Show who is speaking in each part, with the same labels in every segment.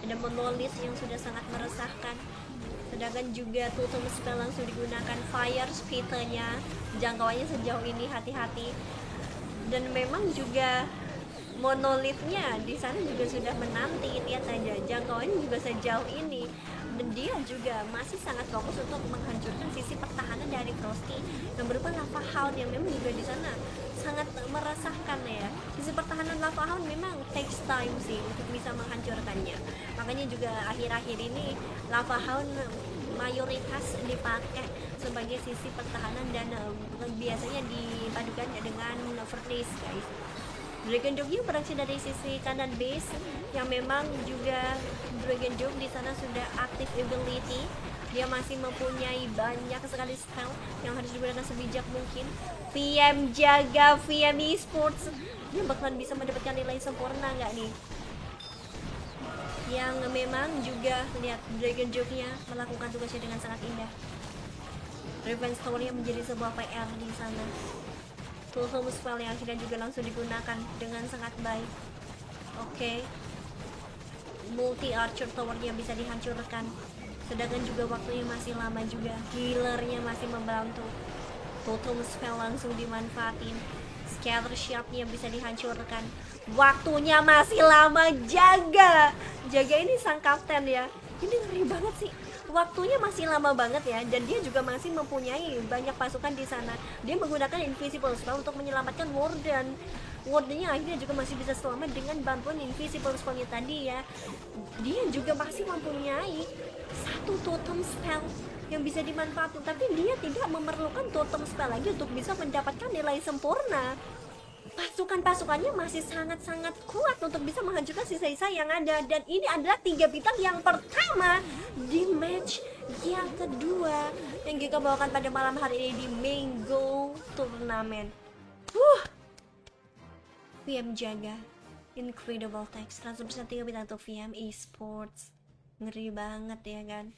Speaker 1: Ada monolith yang sudah sangat meresahkan. Sedangkan juga totem spell langsung digunakan, fire speed-nya, jangkauannya sejauh ini hati-hati. Dan memang juga monolithnya di sana juga sudah menanti, lihat aja jangkauannya juga sejauh ini. Dan dia juga masih sangat fokus untuk menghancurkan sisi pertahanan dari Frosty yang berupa lava hound yang memang juga di sana sangat meresahkan ya. Sisi pertahanan lava hound memang takes time sih untuk bisa menghancurkannya. Makanya juga akhir-akhir ini lava hound mayoritas dipakai sebagai sisi pertahanan dan biasanya dipadukan dengan furnace guys. Dragon Dog beraksi dari sisi kanan base yang memang juga Dragon Dog di sana sudah aktif ability. Dia masih mempunyai banyak sekali spell yang harus digunakan sebijak mungkin. VM jaga VM Esports, dia bakalan bisa mendapatkan nilai sempurna nggak nih? Yang memang juga lihat Dragon Dog-nya melakukan tugasnya dengan sangat indah. Revenge Story menjadi sebuah PR di sana. Totem spell yang akhirnya juga langsung digunakan dengan sangat baik. Oke. Multi Archer Tower-nya bisa dihancurkan. Sedangkan juga waktunya masih lama juga. Healer-nya masih membantu. Totem spell langsung dimanfaatin. Scatter Shot-nya bisa dihancurkan. Waktunya masih lama. Jaga ini sang kapten ya. Ini ngeri banget sih. Waktunya masih lama banget ya, dan dia juga masih mempunyai banyak pasukan di sana. Dia menggunakan invisible spell untuk menyelamatkan Wardennya akhirnya juga masih bisa selamat dengan bantuan invisible spellnya tadi ya. Dia juga masih mempunyai satu totem spell yang bisa dimanfaatkan, tapi dia tidak memerlukan totem spell lagi untuk bisa mendapatkan nilai sempurna. Pasukan-pasukannya masih sangat-sangat kuat untuk bisa menghancurkan sisa-sisa yang ada. Dan ini adalah 3 bintang yang pertama di match yang kedua yang kita bawakan pada malam hari ini di Mango Turnamen. VM jaga incredible text 100% 3 bintang untuk VM Esports. Ngeri banget ya kan.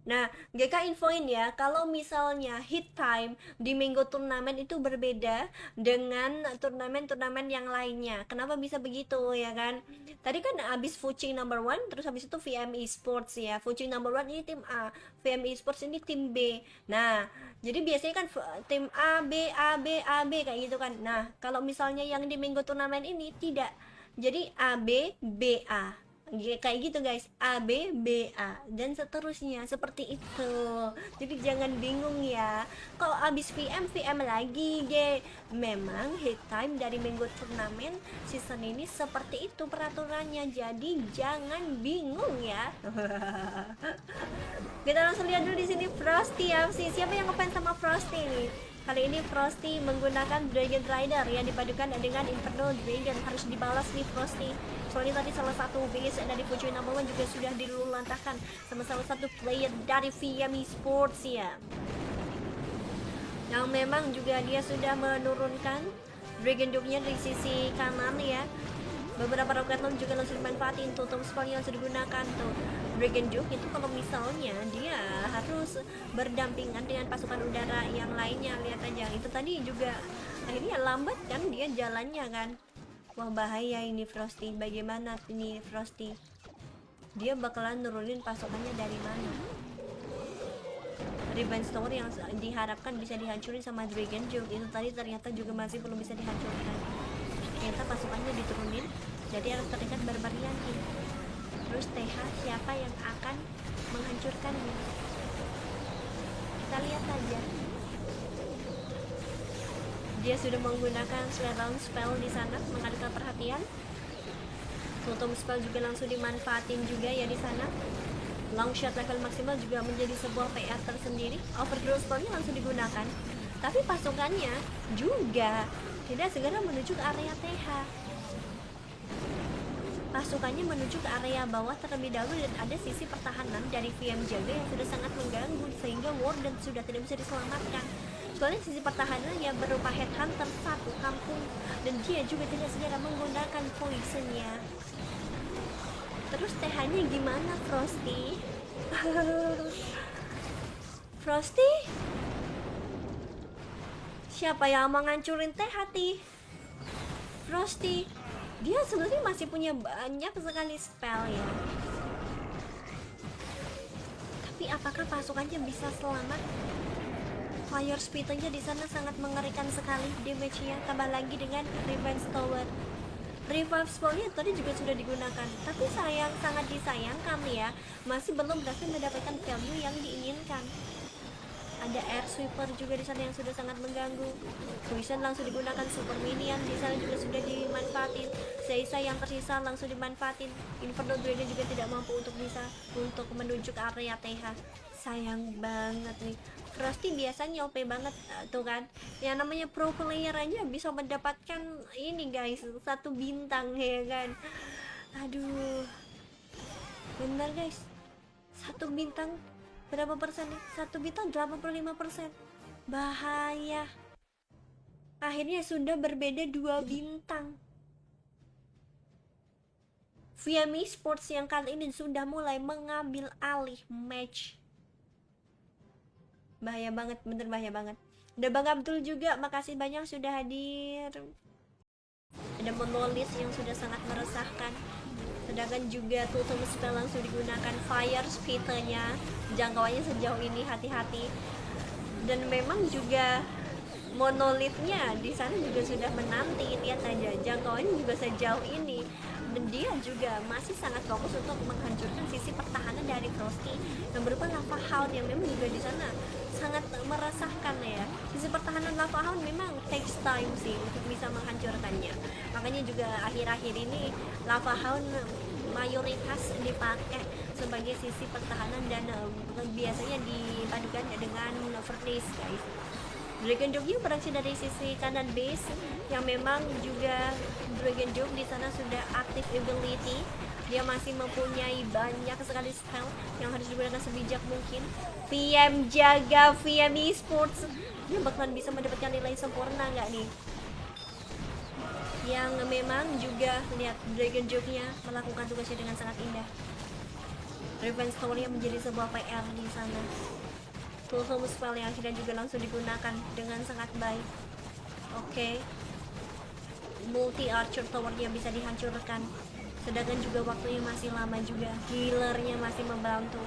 Speaker 1: Nah, GK infoin ya, kalau misalnya hit time di Mango Turnamen itu berbeda dengan turnamen-turnamen yang lainnya. Kenapa bisa begitu ya kan? Tadi kan abis Fuching number 1, terus habis itu VM Esports ya. Fuching number 1 ini tim A, VM Esports ini tim B. Nah, jadi biasanya kan tim A, B, A, B, A, B kayak gitu kan. Nah, kalau misalnya yang di Mango Turnamen ini tidak. Jadi A, B, B, A. Kayak gitu guys, A, B, B, A dan seterusnya seperti itu. Jadi jangan bingung ya kalau abis VM lagi ge. Memang hit time dari Mango Turnamen season ini seperti itu peraturannya, jadi jangan bingung ya. Kita langsung lihat dulu di sini Frosty ya. Siapa yang ngefans sama Frosty nih? Kali ini Frosty menggunakan Dragon Rider yang dipadukan dengan Inferno Dragon. Harus dibalas nih Frosty. Soalnya tadi salah satu base dari Fuching number 1 juga sudah dilululantakan sama salah satu player dari VM Esports ya. Yang memang juga dia sudah menurunkan Dragon Dog-nya dari sisi kanan ya. Beberapa roket launch juga langsung dimanfaatin. Totem spell yang langsung digunakan tuh. Dragon Dog itu kalau misalnya dia harus berdampingan dengan pasukan udara yang lainnya, lihat aja itu tadi juga akhirnya lambat kan dia jalannya kan. Wah bahaya ini Frosty. Bagaimana ini Frosty? Dia bakalan nurunin pasukannya dari mana? Revenge Tower yang diharapkan bisa dihancurin sama Dragon Dog itu tadi ternyata juga masih belum bisa dihancurkan. Ternyata pasukannya diturunin, jadi harus terdekat Barbarian King. Terus TH siapa yang akan menghancurkannya? Kita lihat aja. Dia sudah menggunakan Slowdown spell di sana mengalihkan perhatian. Totem spell juga langsung dimanfaatin juga ya di sana. Long shot level maksimal juga menjadi sebuah PR tersendiri. Overgrowth spellnya langsung digunakan. Tapi pasukannya juga tidak segera menuju ke area TH. Pasukannya menuju ke area bawah terlebih dahulu dan ada sisi pertahanan dari VM jaga yang sudah sangat mengganggu sehingga Warden sudah tidak bisa diselamatkan. Soalnya sisi pertahanan yang berupa headhunter satu kampung dan dia juga tidak segera menggunakan poisonnya. Terus TH-nya gimana Frosty? Frosty? Siapa yang mau ngancurin TH? Frosty? Dia sebenarnya masih punya banyak sekali spell ya. apakah pasukannya bisa selamat? Fire speed-nya di sana sangat mengerikan sekali damage-nya, tambah lagi dengan Revenge Tower. Revive spell-nya tadi juga sudah digunakan, tapi sangat disayangkan ya, masih belum berhasil mendapatkan value yang diinginkan. Ada air sweeper juga di sana yang sudah sangat mengganggu. Poison langsung digunakan, super minion di sana juga sudah dimanfaatin. Sisa yang tersisa langsung dimanfaatin. Inferno Dragon juga tidak mampu untuk menuju ke area TH. Sayang banget nih. Frosty biasanya OP banget tuh kan. Yang namanya pro player aja bisa mendapatkan ini guys, 1 bintang ya kan. Aduh. Bener guys. 1 bintang berapa persen nih? 1 bintang 85%. Bahaya. Akhirnya sudah berbeda 2 bintang. VME Sports yang kali ini sudah mulai mengambil alih match. Bahaya banget, bener bahaya banget. Ada Bang Abdul juga, makasih banyak sudah hadir. Ada Monolith yang sudah sangat meresahkan. Sedangkan juga Totem Spell langsung digunakan, Fire Speed-nya jangkauannya sejauh ini hati-hati. Dan memang juga Monolith-nya di sana juga sudah menanti, lihat aja jangkauannya juga sejauh ini. Dan dia juga masih sangat fokus untuk menghancurkan sisi pertahanan dari Frosty yang berupa Lava Hound yang memang juga di sana sangat meresahkan ya. Sisi pertahanan Lava Hound memang takes time sih untuk bisa menghancurkannya. Makanya juga akhir-akhir ini Lava Hound mayoritas dipakai sebagai sisi pertahanan dan biasanya dipadukan dengan Vertis guys. Dragon Dog beraksi dari sisi kanan base yang memang juga Dragon Dog di sana sudah aktif ability. Dia masih mempunyai banyak sekali spell yang harus digunakan sebijak mungkin. VM jaga VM Esports, dia bakalan bisa mendapatkan nilai sempurna nggak nih? Yang memang juga lihat Dragon Dog-nya melakukan tugasnya dengan sangat indah. Revenge Tower-nya menjadi sebuah PR di sana. Totem spell yang akhirnya juga langsung digunakan dengan sangat baik. Oke. Multi Archer Tower-nya bisa dihancurkan. Sedangkan juga waktunya masih lama juga. Healer-nya masih membantu.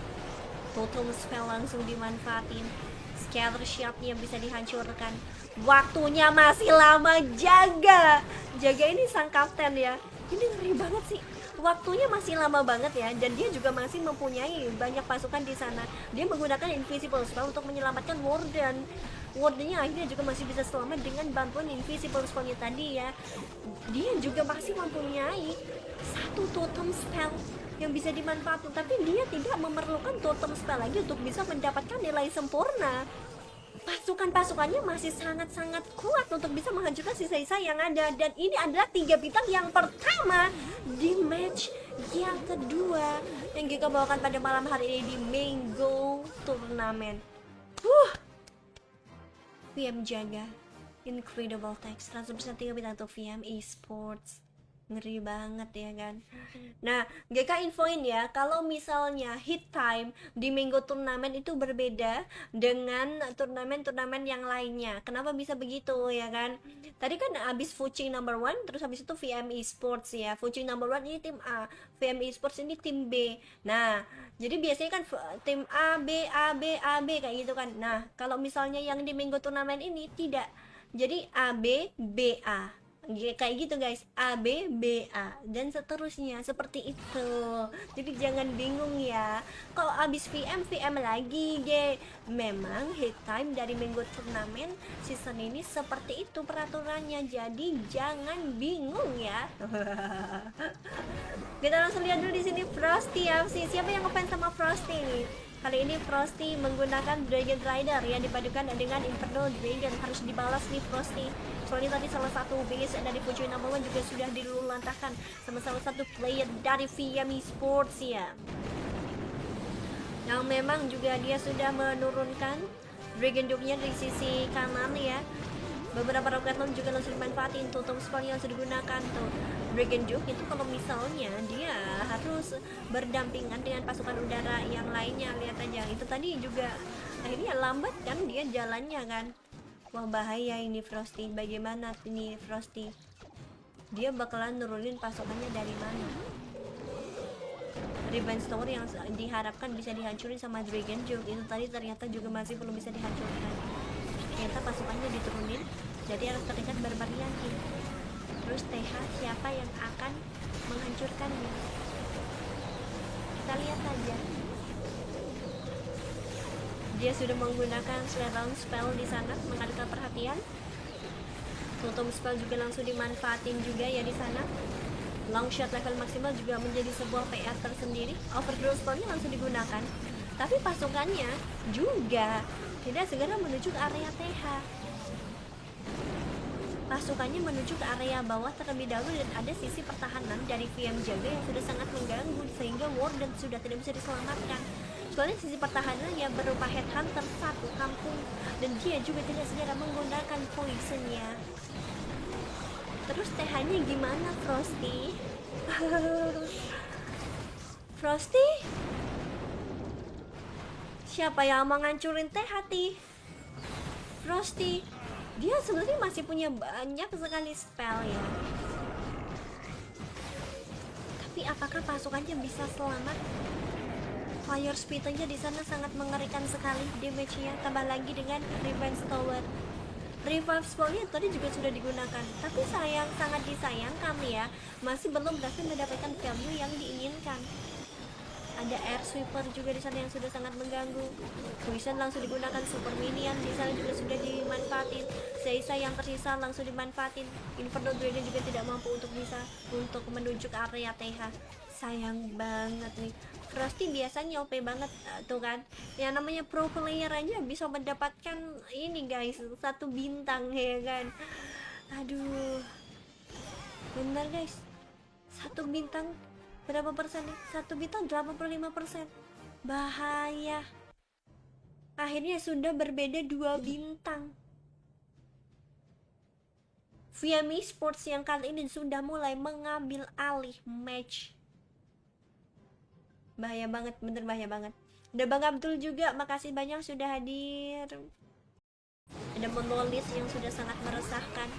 Speaker 1: Totem spell langsung dimanfaatin. Scatter Shot-nya bisa dihancurkan. Waktunya masih lama. Jaga ini sang kapten ya. Ini ngeri banget sih. Waktunya masih lama banget ya, dan dia juga masih mempunyai banyak pasukan di sana. Dia menggunakan invisible spell untuk menyelamatkan Wardennya akhirnya juga masih bisa selamat dengan bantuan invisible spellnya tadi ya. Dia juga masih mempunyai 1 totem spell yang bisa dimanfaatkan, tapi dia tidak memerlukan totem spell lagi untuk bisa mendapatkan nilai sempurna. Pasukannya masih sangat-sangat kuat untuk bisa menghancurkan sisa-sisa yang ada. Dan ini adalah 3 bintang yang pertama di match yang kedua yang kita bawakan pada malam hari ini di Mango Turnamen. VM jaga incredible text 100% 3 bintang untuk VM Esports. Ngeri banget ya kan. Nah, GK infoin ya, kalau misalnya hit time di Mango Turnamen itu berbeda dengan turnamen-turnamen yang lainnya. Kenapa bisa begitu ya kan? Tadi kan abis Fuching number 1, terus habis itu VM Esports ya. Fuching number 1 ini tim A, VM Esports ini tim B. Nah, jadi biasanya kan tim A, B, A, B, A, B kayak gitu kan. Nah, kalau misalnya yang di Mango Turnamen ini tidak. Jadi A, B, B, A. Kayak gitu guys, A, B, B, A dan seterusnya seperti itu. Jadi jangan bingung ya kalau abis VM lagi memang hit time dari Mango Turnamen season ini seperti itu peraturannya, jadi jangan bingung ya. Kita langsung lihat dulu di sini Frosty ya. Siapa yang ngefans sama Frosty nih? Kali ini Frosty menggunakan Dragon Rider yang dipadukan dengan Inferno Dragon. Harus dibalas nih Frosty. Soalnya tadi salah satu base dari Fuji number 1 juga sudah diluluhlantahkan sama salah satu player dari VM Esports ya. Yang memang juga dia sudah menurunkan Dragon Dog-nya dari sisi kanan ya. Beberapa roket launch juga langsung dimanfaatin. Totem spell yang sudah digunakan tuh. Dragon Dog itu kalau misalnya dia harus berdampingan dengan pasukan udara yang lainnya, lihat aja itu tadi juga akhirnya lambat kan dia jalannya kan. Wah bahaya ini Frosty. Bagaimana ini Frosty? Dia bakalan nurunin pasukannya dari mana? Revenge Tower yang diharapkan bisa dihancurin sama Dragon Joke itu tadi ternyata juga masih belum bisa dihancurkan. Ternyata pasukannya diturunin, jadi harus terlihat Barbarian King. Terus TH siapa yang akan menghancurkannya? Kita lihat saja. Dia sudah menggunakan slowdown spell di sana, mengalihkan perhatian. Totem spell juga langsung dimanfaatin juga ya di sana. Long shot level maksimal juga menjadi sebuah PR tersendiri. Overgrowth spellnya langsung digunakan, tapi pasukannya juga tidak segera menuju ke area TH. Pasukannya menuju ke area bawah terlebih dahulu, dan ada sisi pertahanan dari VM Jaga yang sudah sangat mengganggu sehingga Warden sudah tidak bisa diselamatkan. Soalnya sisi pertahanan yang berupa headhunter satu kampung, dan dia juga tidak segera menggunakan poisonnya. Terus TH-nya gimana, Frosty? Frosty? Siapa yang mau ngancurin TH, Ti? Frosty? Dia sebenarnya masih punya banyak sekali spell ya. Tapi apakah pasukannya bisa selamat? Fire speed-nya di sana sangat mengerikan sekali damage-nya, tambah lagi dengan Revenge Tower. Revive spell-nya tadi juga sudah digunakan, tapi sangat disayangkan ya, masih belum berhasil mendapatkan value yang diinginkan. Ada air sweeper juga di sana yang sudah sangat mengganggu. Poison langsung digunakan, super minion di sana juga sudah dimanfaatin. Seisa yang tersisa langsung dimanfaatin. Inferno Dragon juga tidak mampu untuk menuju ke area TH. Sayang banget nih. Frosty biasanya OP banget tuh kan. Yang namanya pro player aja bisa mendapatkan ini guys, 1 bintang ya kan. Aduh. Bener guys. 1 bintang berapa persen nih? 1 bintang 85%. Bahaya. Akhirnya sudah berbeda 2 bintang. VM Esports yang kali ini sudah mulai mengambil alih match. Bahaya banget, bener bahaya banget. Ada Bang Abdul juga, makasih banyak sudah hadir. Ada Monolith yang sudah sangat meresahkan.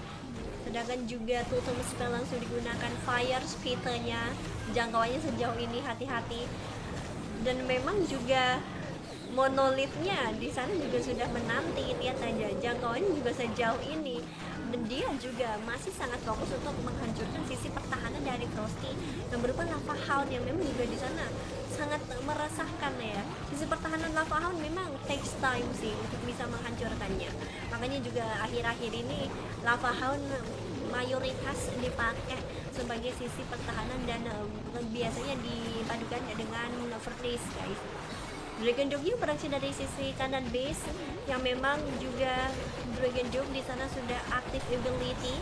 Speaker 1: Sedangkan juga Totem Spell langsung digunakan, Fire Speed-nya jangkauannya sejauh ini hati-hati. Dan memang juga Monolith-nya di sana juga sudah menanti, lihat saja jangkauannya juga sejauh ini. Dan dia juga masih sangat fokus untuk menghancurkan sisi pertahanan dari Frosty yang berupa Lava Hound yang memang juga di sana sangat meresahkan ya. Sisi pertahanan Lava Hound memang takes time sih untuk bisa menghancurkannya. Makanya juga akhir-akhir ini Lava Hound mayoritas dipakai sebagai sisi pertahanan dan biasanya dipadukan dengan Furnace guys. Dragon Joke beraksi dari sisi kanan base yang memang juga Dragon Joke di sana sudah aktif ability.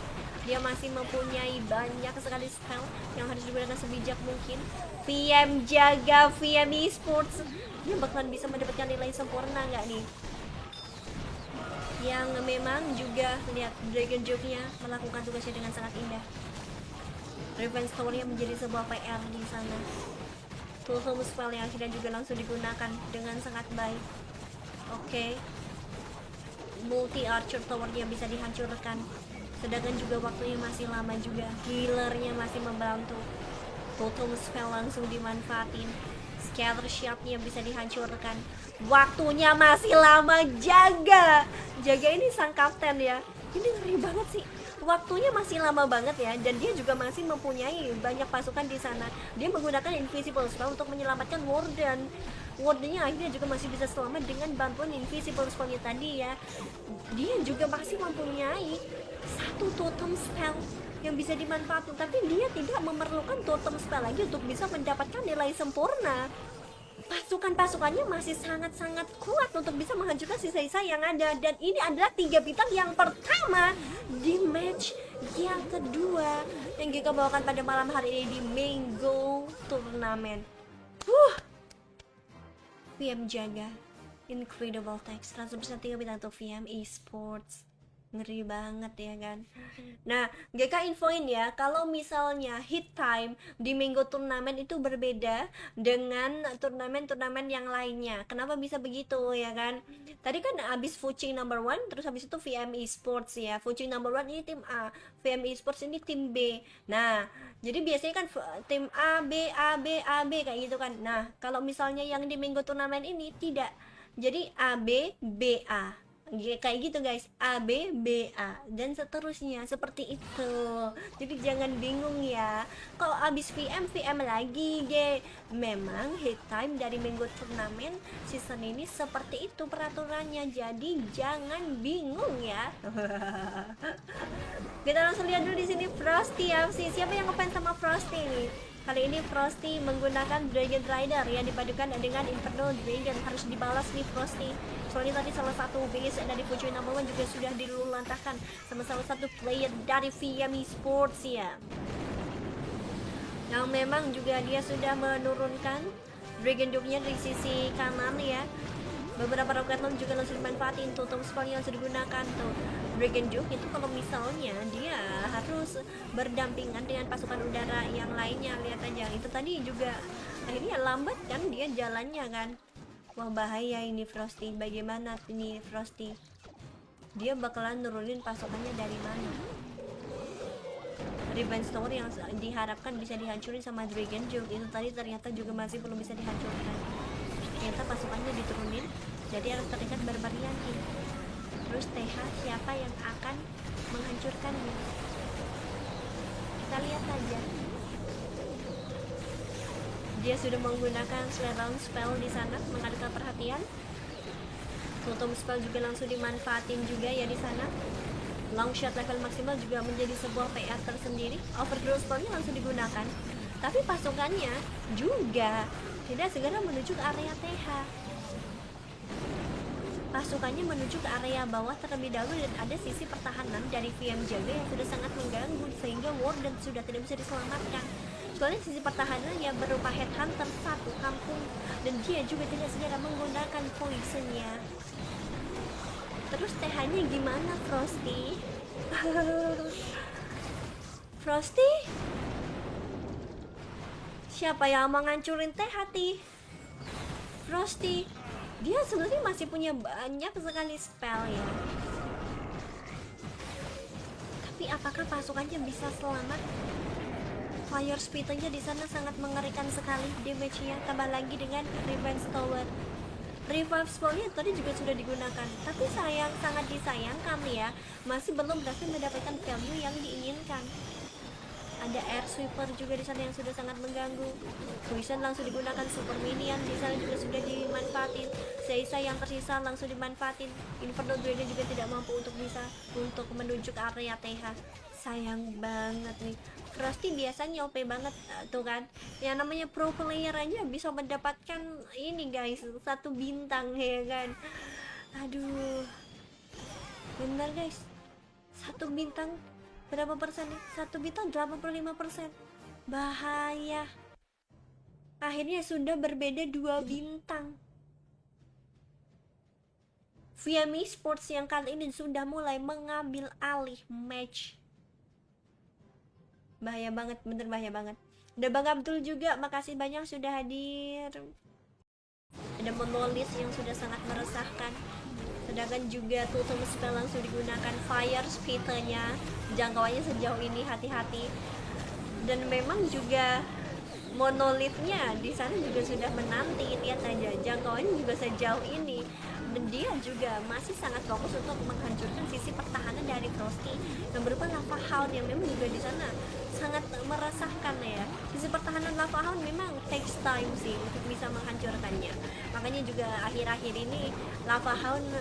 Speaker 1: Dia masih mempunyai banyak sekali spell yang harus digunakan sebijak mungkin. VM Jaga, VM Esports, dia bakalan bisa mendapatkan nilai sempurna nggak nih? Yang memang juga lihat Dragon Joke-nya melakukan tugasnya dengan sangat indah. Revenge Tower-nya menjadi sebuah PR di sana. Totem spell yang akhirnya juga langsung digunakan dengan sangat baik. Oke. Multi Archer Tower-nya bisa dihancurkan. Sedangkan juga waktunya masih lama juga. Healer-nya masih membantu. Totem spell langsung dimanfaatin. Scatter Shot-nya bisa dihancurkan. Waktunya masih lama. Jaga ini sang kapten ya. Ini ngeri banget sih. Waktunya masih lama banget ya, dan dia juga masih mempunyai banyak pasukan di sana. Dia menggunakan Invisible Spell untuk menyelamatkan Warden. Wardennya akhirnya juga masih bisa selamat dengan bantuan Invisible Spell-nya tadi ya. Dia juga masih mempunyai 1 Totem Spell yang bisa dimanfaatkan, tapi dia tidak memerlukan Totem Spell lagi untuk bisa mendapatkan nilai sempurna. Pasukan-pasukannya masih sangat-sangat kuat untuk bisa menghancurkan sisa-sisa yang ada. Dan ini adalah 3 bintang yang pertama di match yang kedua yang kita bawakan pada malam hari ini di Mango Turnamen. VM Jaga, Incredible Text, 100% 3 bintang untuk VM Esports. Ngeri banget ya kan. Nah, GK infoin ya, kalau misalnya hit time di Minggu turnamen itu berbeda dengan turnamen-turnamen yang lainnya. Kenapa bisa begitu ya kan? Tadi kan abis Fuching number one, terus habis itu VM Esports ya. Fuching number one ini tim A, VM Esports ini tim B. Nah, jadi biasanya kan tim A, B, A, B, A, B kayak gitu kan. Nah, kalau misalnya yang di Minggu turnamen ini tidak. Jadi A, B, B, A. Kayak gitu guys, A B B A dan seterusnya seperti itu. Jadi jangan bingung ya kalau abis VM lagi memang hit time dari minggu turnamen season ini seperti itu peraturannya, jadi jangan bingung ya. Kita langsung lihat dulu di sini Frosty FC. Siapa yang ngefans sama Frosty nih? Kali ini Frosty menggunakan Dragon Rider yang dipadukan dengan Inferno Dragon. Harus dibalas nih Frosty. Soalnya tadi salah satu base dari Fuji number one juga sudah dilululantakan sama salah satu player dari VM Esports ya. Yang memang juga dia sudah menurunkan Dragon Duke-nya di sisi kanan ya. Beberapa roket launch juga langsung dimanfaatin. Totem spell yang langsung digunakan tuh. Dragon Duke itu kalau misalnya dia harus berdampingan dengan pasukan udara yang lainnya, lihat aja itu tadi juga akhirnya lambat kan dia jalannya kan. Wah bahaya ini Frosty. Bagaimana ini Frosty? Dia bakalan nurunin pasukannya dari mana? Revenge Tower yang diharapkan bisa dihancurin sama Dragon Duke itu tadi ternyata juga masih belum bisa dihancurkan. Ternyata pasukannya diturunin, jadi harus terlihat Barbarian. Terus TH siapa yang akan menghancurkannya? Kita lihat aja. Dia sudah menggunakan Slowdown spell di sana, mengalihkan perhatian. Totem spell juga langsung dimanfaatin juga ya di sana. Long shot level maksimal juga menjadi sebuah PR tersendiri. Overgrowth spellnya langsung digunakan, tapi pasukannya juga tidak segera menuju ke area TH. Pasukannya menuju ke area bawah terlebih dahulu dan ada sisi pertahanan dari VM Jaga yang sudah sangat mengganggu sehingga Warden sudah tidak bisa diselamatkan. Soalnya sisi pertahanan yang berupa headhunter satu kampung dan dia juga tidak segera menggunakan poisonnya. Terus TH-nya gimana Frosty? Frosty? Siapa yang mau ngancurin TH? Frosty? Dia sebenarnya masih punya banyak sekali spell ya. Tapi apakah pasukannya bisa selamat? Fire speed-nya di sana sangat mengerikan sekali damage-nya, tambah lagi dengan Revenge Tower. Revive spell-nya tadi juga sudah digunakan, tapi sangat disayangkan ya, masih belum berhasil mendapatkan value yang diinginkan. Ada air sweeper juga di sana yang sudah sangat mengganggu. Poison langsung digunakan, super minion di sana juga sudah dimanfaatin. Sisa yang tersisa langsung dimanfaatin. Inferno Dragon juga tidak mampu untuk menuju ke area TH. Sayang banget nih. Frosty biasanya OP banget tuh kan. Yang namanya pro player aja bisa mendapatkan ini guys, 1 bintang ya kan. Aduh. Bener guys. 1 bintang berapa persen nih? 1 bintang 85%. Bahaya. Akhirnya sudah berbeda 2 bintang. VM Esports yang kali ini sudah mulai mengambil alih match. Bahaya banget, bener bahaya banget. Ada Bang Abdul juga, makasih banyak sudah hadir. Ada Monolith yang sudah sangat meresahkan. Sedangkan juga Totem spell langsung digunakan, fire speed-nya, jangkauannya sejauh ini hati-hati. Dan memang juga Monolith-nya di sana juga sudah menanti, lihat aja jangkauannya juga sejauh ini. Dan dia juga masih sangat fokus untuk menghancurkan sisi pertahanan dari Frosty yang berupa Lava Hound yang memang juga di sana sangat meresahkan ya. Sisi pertahanan Lava Hound memang takes time sih untuk bisa menghancurkannya. Makanya juga akhir-akhir ini Lava Hound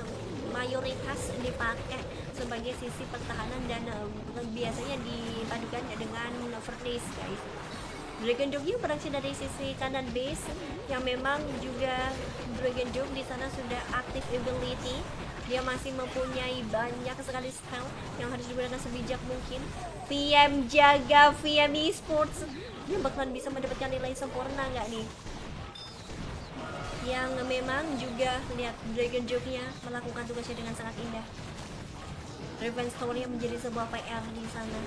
Speaker 1: mayoritas dipakai sebagai sisi pertahanan dan biasanya dipadukan dengan Furnace guys. Dragon Duke beraksi dari sisi kanan base yang memang juga Dragon Duke di sana sudah aktif ability. Dia masih mempunyai banyak sekali spell yang harus digunakan sebijak mungkin. VM Jaga, VM Esports, dia bakalan bisa mendapatkan nilai sempurna nggak nih? Yang memang juga lihat Dragon Duke-nya melakukan tugasnya dengan sangat indah. Revenge Tower yang menjadi sebuah PR di sana.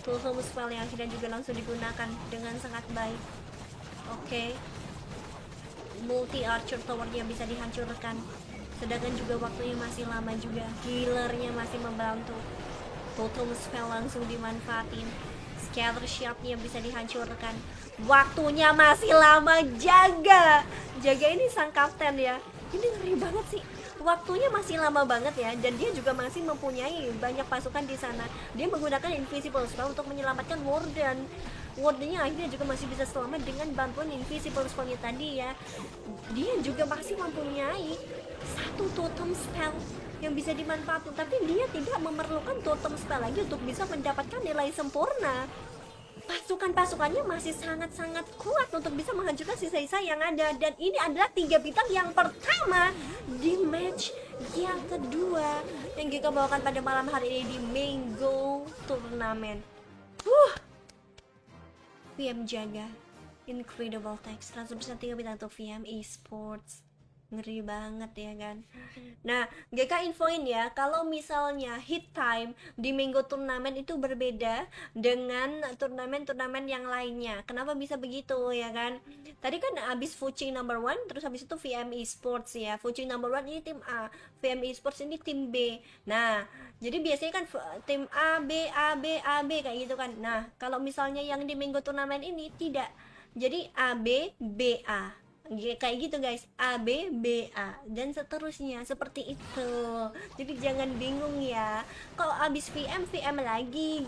Speaker 1: Toolsome spell yang akhirnya juga langsung digunakan dengan sangat baik. Oke. Multi Archer Tower yang bisa dihancurkan. Sedangkan juga waktunya masih lama juga. Healernya masih membantu. Total spell langsung dimanfaatin. Scatter Shard-nya bisa dihancurkan. Waktunya masih lama. Jaga ini sang kapten ya. Ini ngeri banget sih. Waktunya masih lama banget ya, dan dia juga masih mempunyai banyak pasukan di sana. Dia menggunakan Invisible Spell untuk menyelamatkan Warden. Wardennya akhirnya juga masih bisa selamat dengan bantuan Invisible Spell-nya tadi ya. Dia juga masih mempunyai satu Totem Spell yang bisa dimanfaatkan, tapi dia tidak memerlukan Totem Spell lagi untuk bisa mendapatkan nilai sempurna. Pasukan-pasukannya masih sangat-sangat kuat untuk bisa menghancurkan sisa-sisa yang ada. Dan ini adalah 3 bintang yang pertama di match yang kedua yang kita bawakan pada malam hari ini di Mango Turnamen. VM Jaga, Incredible Text, 100% 3 bintang untuk VM Esports. Ngeri banget ya kan. Nah, GK infoin ya, kalau misalnya hit time di Mango Turnamen itu berbeda dengan turnamen-turnamen yang lainnya. Kenapa bisa begitu ya kan? Tadi kan abis Fuching number 1, terus habis itu VM Esports ya. Fuching number 1 ini tim A, VM Esports ini tim B. Nah, jadi biasanya kan tim A, B, A, B, A, B kayak gitu kan. Nah, kalau misalnya yang di Mango Turnamen ini tidak. Jadi A, B, B, A. Kayak gitu guys, A, B, B, A dan seterusnya seperti itu. Jadi jangan bingung ya kalau abis VM lagi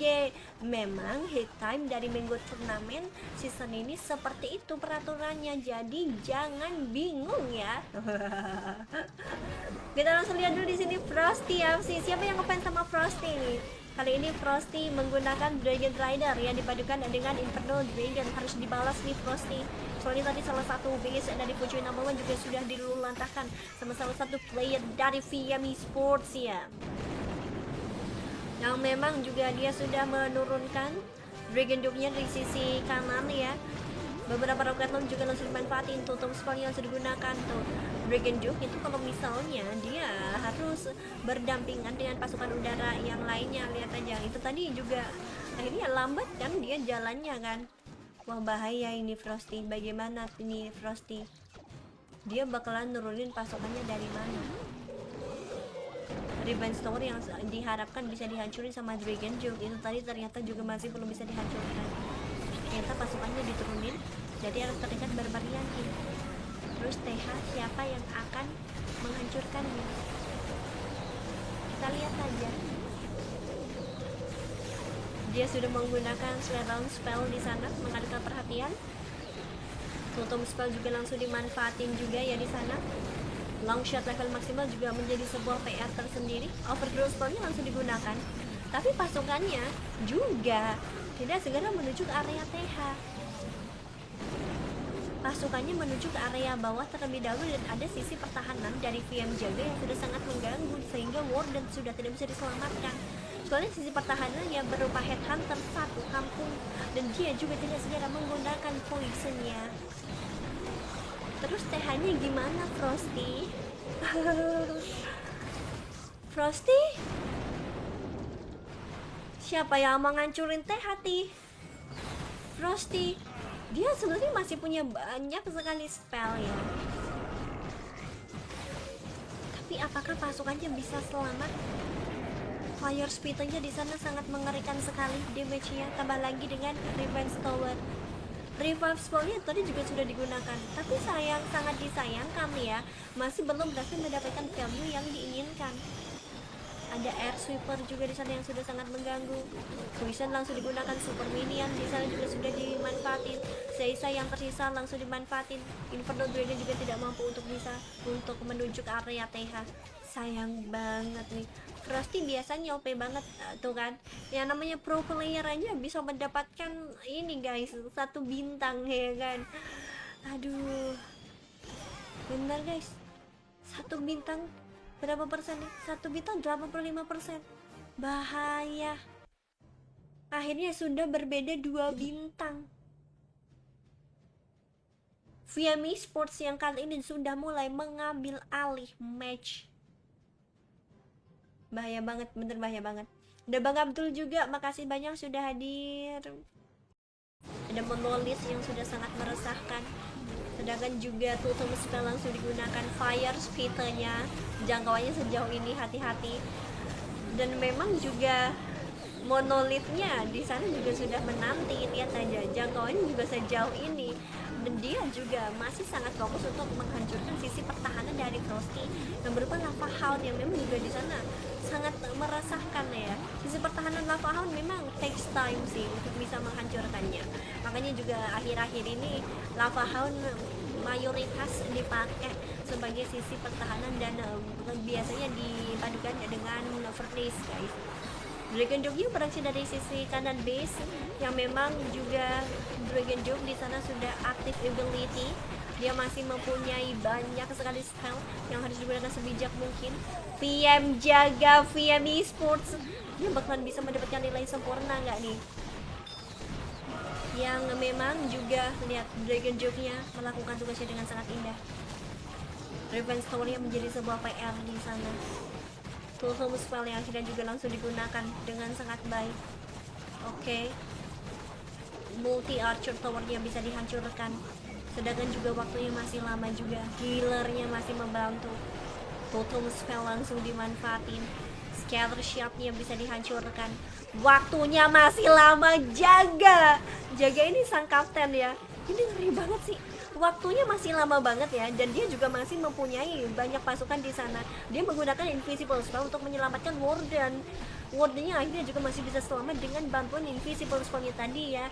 Speaker 1: memang hit time dari Mango Turnamen season ini seperti itu peraturannya, jadi jangan bingung ya. Kita langsung lihat dulu di sini Frosty FC. Siapa yang ngefans sama Frosty nih? Kali ini Frosty menggunakan Dragon Rider yang dipadukan dengan Inferno Dragon. Harus dibalas nih Frosty. Soalnya tadi salah satu base dari Fuching number 1 juga sudah diluluhlantahkan sama salah satu player dari VM Esports ya. Yang memang juga dia sudah menurunkan Dragon Duke-nya di sisi kanan ya. Beberapa roket launch juga langsung dimanfaatin. Totem Spell yang langsung digunakan tuh. Dragon Duke itu kalau misalnya dia harus berdampingan dengan pasukan udara yang lainnya, lihat aja itu tadi juga akhirnya lambat kan dia jalannya kan. Wah bahaya ini Frosty. Bagaimana ini Frosty? Dia bakalan nurunin pasukannya dari mana? Revenge Tower yang diharapkan bisa dihancurin sama Dragon Duke itu tadi ternyata juga masih belum bisa dihancurkan. Ternyata pasukannya diturunin, jadi harus terdekat Barbarian King. Terus TH siapa yang akan menghancurkannya? Kita lihat aja. Dia sudah menggunakan Slowdown Spell di sana, mengalihkan perhatian. Totem Spell juga langsung dimanfaatin juga ya di sana. Long Shot level maksimal juga menjadi sebuah PR tersendiri. Overgrowth Spell-nya langsung digunakan, tapi pasukannya juga tidak segera menuju ke area TH. Pasukannya menuju ke area bawah terlebih dahulu dan ada sisi pertahanan dari VM Jaga yang sudah sangat mengganggu sehingga Warden sudah tidak bisa diselamatkan. Soalnya sisi pertahanan yang berupa Headhunter satu kampung dan dia juga tidak segera menggunakan poisonnya. Terus TH-nya gimana Frosty? Frosty? Siapa yang mau ngancurin TH? Frosty? Dia sebenarnya masih punya banyak sekali spell ya. Tapi apakah pasukannya bisa selamat? Fire Spitternya di sana sangat mengerikan sekali damage-nya, tambah lagi dengan Revenge Tower. Revive Spell-nya tadi juga sudah digunakan, tapi sangat disayangkan ya, masih belum berhasil mendapatkan value yang diinginkan. Ada Air Sweeper juga di sana yang sudah sangat mengganggu. Poison langsung digunakan, Super Minion di sana juga sudah dimanfaatin. Sisa yang tersisa langsung dimanfaatin. Inferno Dragon juga tidak mampu untuk menuju ke area TH. Sayang banget nih. Frosty biasanya OP banget tuh kan. Yang namanya pro player aja bisa mendapatkan ini guys, 1 bintang ya kan. Aduh. Benar guys. 1 bintang berapa persen nih? 1 bintang 85%. Bahaya. Akhirnya sudah berbeda 2 bintang. VM Esports yang kali ini sudah mulai mengambil alih match. Bahaya banget, bener bahaya banget. Ada Bang Abdul juga, makasih banyak sudah hadir. Ada Monolith yang sudah sangat meresahkan. Sedangkan juga Totem Spell langsung digunakan. Fire speednya, jangkauannya sejauh ini hati-hati. Dan memang juga monolithnya di sana juga sudah menanti, lihat aja jangkauannya juga sejauh ini, dan dia juga masih sangat fokus untuk menghancurkan sisi pertahanan dari Frosty yang berupa Lava Hound yang memang juga di sana sangat meresahkan ya. Sisi pertahanan Lava Hound memang takes time sih untuk bisa menghancurkannya, makanya juga akhir-akhir ini Lava Hound mayoritas dipakai sebagai sisi pertahanan dan biasanya dipadukan dengan Vertis guys. Dragon Joke beraksi dari sisi kanan base yang memang juga Dragon Joke di sana sudah aktif ability. Dia masih mempunyai banyak sekali spell yang harus digunakan sebijak mungkin. VM jaga VM Esports, dia bakalan bisa mendapatkan nilai sempurna nggak nih? Yang memang juga lihat Dragon Joke-nya melakukan tugasnya dengan sangat indah. Revenge Tower-nya menjadi sebuah PR di sana. Totem Spell yang akhirnya juga langsung digunakan dengan sangat baik. Oke. Multi Archer Tower-nya bisa dihancurkan. Sedangkan juga waktunya masih lama juga. Healer-nya masih membantu. Totem Spell langsung dimanfaatin. Scatter Shot-nya bisa dihancurkan. Waktunya masih lama. Jaga ini sang kapten ya. Ini ngeri banget sih. Waktunya masih lama banget ya, dan dia juga masih mempunyai banyak pasukan di sana. Dia menggunakan Invisible Spell untuk menyelamatkan Warden. Wardennya akhirnya juga masih bisa selamat dengan bantuan Invisible Spell-nya tadi ya.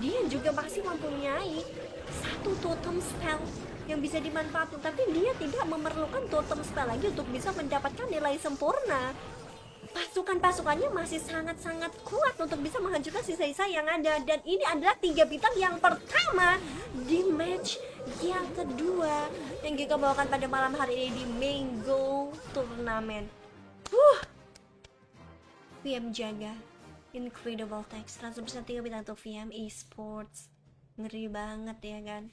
Speaker 1: Dia juga masih mempunyai satu Totem Spell yang bisa dimanfaatkan, tapi dia tidak memerlukan Totem Spell lagi untuk bisa mendapatkan nilai sempurna. Pasukan-pasukannya masih sangat-sangat kuat untuk bisa menghancurkan sisa-sisa yang ada. Dan ini adalah 3 bintang yang pertama di match yang kedua yang kita bawakan pada malam hari ini di Mango Turnamen. VM jaga incredible text 100% 3 bintang untuk VM Esports. Ngeri banget ya kan.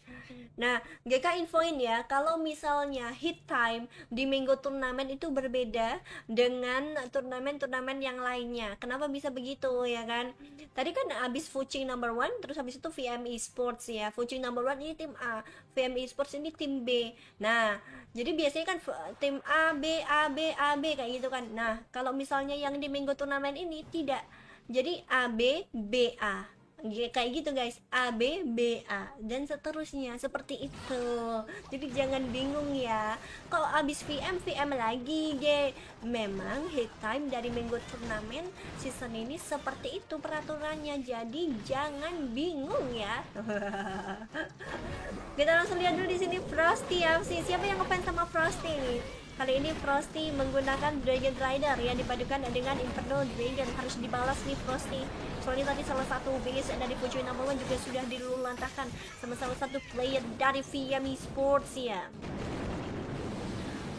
Speaker 1: Nah, GK infoin ya, kalau misalnya hit time di Mango Turnamen itu berbeda dengan turnamen-turnamen yang lainnya. Kenapa bisa begitu ya kan? Tadi kan abis Fuching number 1, terus habis itu VM Esports ya. Fuching number 1 ini tim A, VM Esports ini tim B. Nah, jadi biasanya kan tim A, B, A, B, A, B kayak gitu kan. Nah, kalau misalnya yang di Mango Turnamen ini tidak. Jadi A, B, B, A. Kayak gitu guys, A, B, B, A dan seterusnya seperti itu. Jadi jangan bingung ya kalau abis VM lagi memang hit time dari Mango Turnamen season ini seperti itu peraturannya, jadi jangan bingung ya. Kita langsung lihat dulu di sini Frosty ya. Siapa yang ngefans sama Frosty nih? Kali ini Frosty menggunakan Dragon Rider yang dipadukan dengan Inferno Dragon. Harus dibalas nih Frosty. Soalnya tadi salah satu base dari Fuji number 1 juga sudah diluluhlantahkan sama salah satu player dari VM Esports ya.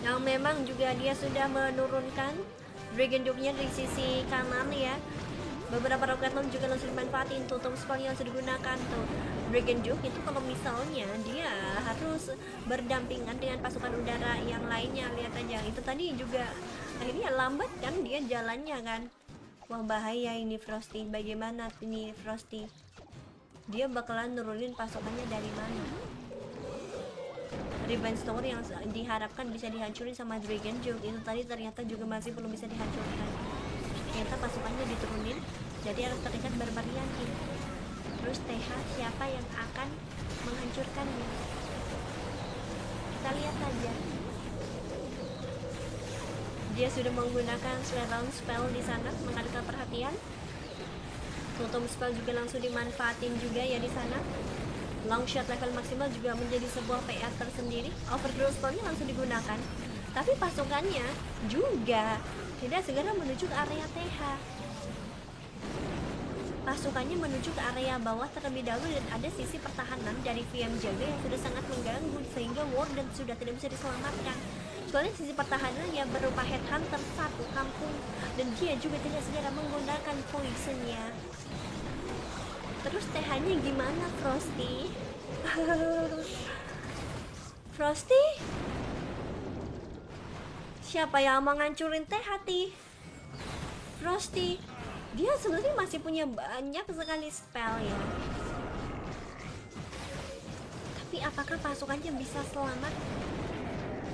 Speaker 1: Yang memang juga dia sudah menurunkan Dragon Dome-nya di sisi kanan ya. Beberapa roket launch juga langsung dimanfaatin. Totem Spell yang sudah digunakan tuh Dragon Duke itu kalau misalnya dia harus berdampingan dengan pasukan udara yang lainnya. Lihat aja itu tadi juga akhirnya lambat kan dia jalannya kan. Wah bahaya ini Frosty. Bagaimana ini Frosty? Dia bakalan nurunin pasukannya dari mana? Revenge Tower yang diharapkan bisa dihancurin sama Dragon Duke itu tadi ternyata juga masih belum bisa dihancurkan. Ternyata pasukannya diturunin, jadi harus terlihat berbarianti. Terus TH siapa yang akan menghancurkannya? Kita lihat saja. Dia sudah menggunakan Slowdown Spell di sana, mengalihkan perhatian. Totem Spell juga langsung dimanfaatin juga ya di sana. Long shot level maksimal juga menjadi sebuah PR tersendiri. Overgrowth Spell-nya langsung digunakan, tapi pasukannya juga tidak segera menuju ke area TH. Pasukannya menuju ke area bawah terlebih dahulu dan ada sisi pertahanan dari VM Jaga yang sudah sangat mengganggu sehingga Warden sudah tidak bisa diselamatkan. Soalnya sisi pertahanan yang berupa Headhunter satu kampung dan dia juga tidak segera menggunakan poisonnya. Terus TH-nya gimana Frosty? Frosty? Siapa yang mau ngancurin teh hati? Frosty. Dia sebenarnya masih punya banyak sekali spell ya. Tapi apakah pasukannya bisa selamat?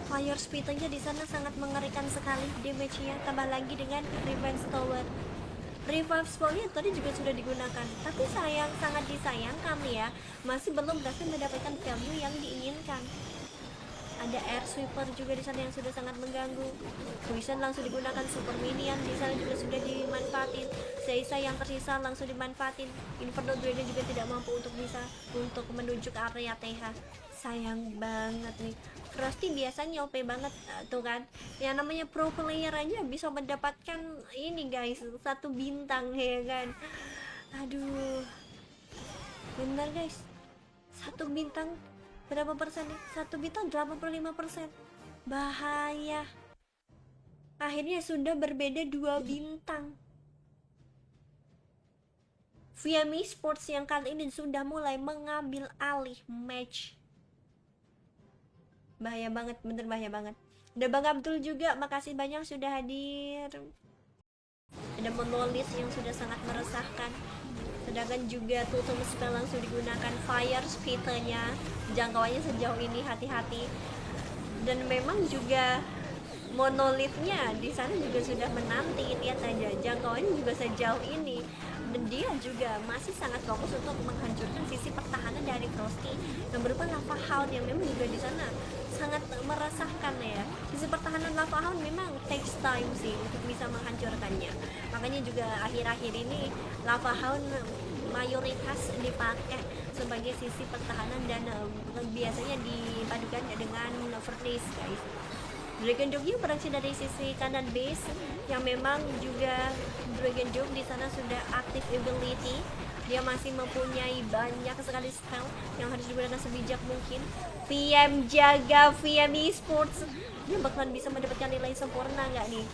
Speaker 1: Fire speed-nya di sana sangat mengerikan sekali damage-nya, tambah lagi dengan Revenge Tower. Revive spell-nya tadi juga sudah digunakan, tapi sangat disayangkan ya, masih belum berhasil mendapatkan value yang diinginkan. Ada air sweeper juga di sana yang sudah sangat mengganggu. Poison langsung digunakan, super minion di sana juga sudah dimanfaatin. Sisa yang tersisa langsung dimanfaatin. Inferno Dragon juga tidak mampu untuk menuju ke area TH. Sayang banget nih. Frosty biasanya OP banget tuh kan. Yang namanya pro player aja bisa mendapatkan ini guys, 1 bintang ya kan. Aduh. Bener guys. 1 bintang berapa persen nih? 1 bintang 85%. Bahaya. Akhirnya sudah berbeda 2 bintang. VM Esports yang kali ini sudah mulai mengambil alih match. Bahaya banget, bener bahaya banget. Ada Bang Abdul juga, makasih banyak sudah hadir. Ada Monolith yang sudah sangat meresahkan. Sedangkan juga Totem Spell langsung digunakan, Fire Speed-nya jangkauannya sejauh ini hati-hati. Dan memang juga Monolith-nya di sana juga sudah menanti, lihat aja jangkauannya juga sejauh ini. Dan dia juga masih sangat fokus untuk menghancurkan sisi pertahanan dari Frosty yang berupa Lava Hound yang memang juga di sana sangat meresahkan ya. Sisi pertahanan Lava Hound memang takes time sih untuk bisa menghancurkannya. Makanya juga akhir-akhir ini Lava Hound mayoritas dipakai sebagai sisi pertahanan dan biasanya dipadukan dengan Furnace guys. Dragon Dog beraksi dari sisi kanan base yang memang juga Dragon Dog di sana sudah aktif ability. Dia masih mempunyai banyak sekali spell yang harus digunakan sebijak mungkin. VM jaga VM Esports. Dia bakalan bisa mendapatkan nilai sempurna nggak nih?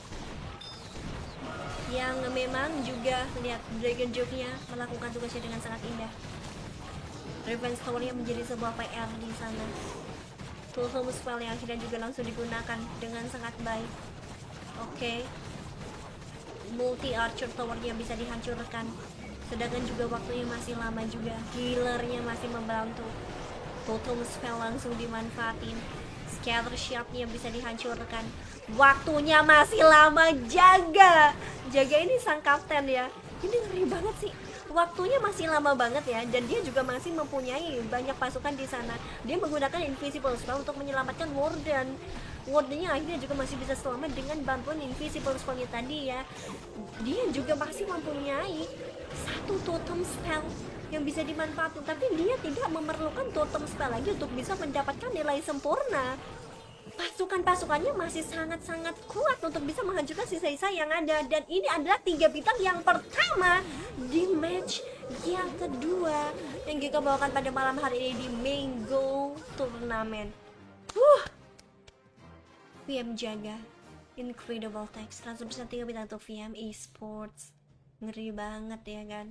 Speaker 1: Yang memang juga lihat Dragon Dog-nya melakukan tugasnya dengan sangat indah. Revenge Tower-nya menjadi sebuah PR di sana. Totem spell yang akhirnya juga langsung digunakan dengan sangat baik. Oke. Multi Archer Tower-nya bisa dihancurkan. Sedangkan juga waktunya masih lama juga. Healer-nya masih membantu. Totem spell langsung dimanfaatin. Scatter Shard-nya bisa dihancurkan. Waktunya masih lama. Jaga ini sang kapten ya. Ini ngeri banget sih. Waktunya masih lama banget ya, dan dia juga masih mempunyai banyak pasukan di sana. Dia menggunakan Invisible Spell untuk menyelamatkan Warden. Wardennya akhirnya juga masih bisa selamat dengan bantuan Invisible Spell-nya tadi ya. Dia juga masih mempunyai 1 Totem Spell yang bisa dimanfaatkan, tapi dia tidak memerlukan Totem Spell lagi untuk bisa mendapatkan nilai sempurna. Pasukan-pasukannya masih sangat-sangat kuat untuk bisa menghancurkan sisa-sisa yang ada. Dan ini adalah 3 bintang yang pertama di match yang kedua yang kita bawakan pada malam hari ini di Mango Turnamen. VM jaga incredible text 100% 3 bintang untuk VM Esports. Ngeri banget ya kan.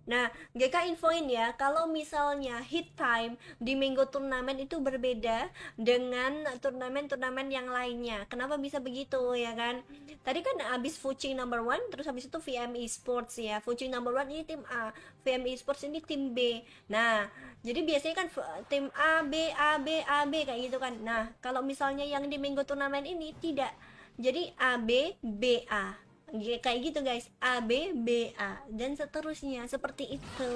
Speaker 1: Nah, GK infoin ya, kalau misalnya hit time di Mango Turnamen itu berbeda dengan turnamen-turnamen yang lainnya. Kenapa bisa begitu ya kan? Tadi kan abis Fuching number 1, terus habis itu VM Esports ya. Fuching number 1 ini tim A, VM Esports ini tim B. Nah, jadi biasanya kan tim A, B, A, B, A, B kayak gitu kan. Nah, kalau misalnya yang di Mango Turnamen ini tidak. Jadi A, B, B, A. Kayak gitu guys, A, B, B, A dan seterusnya seperti itu.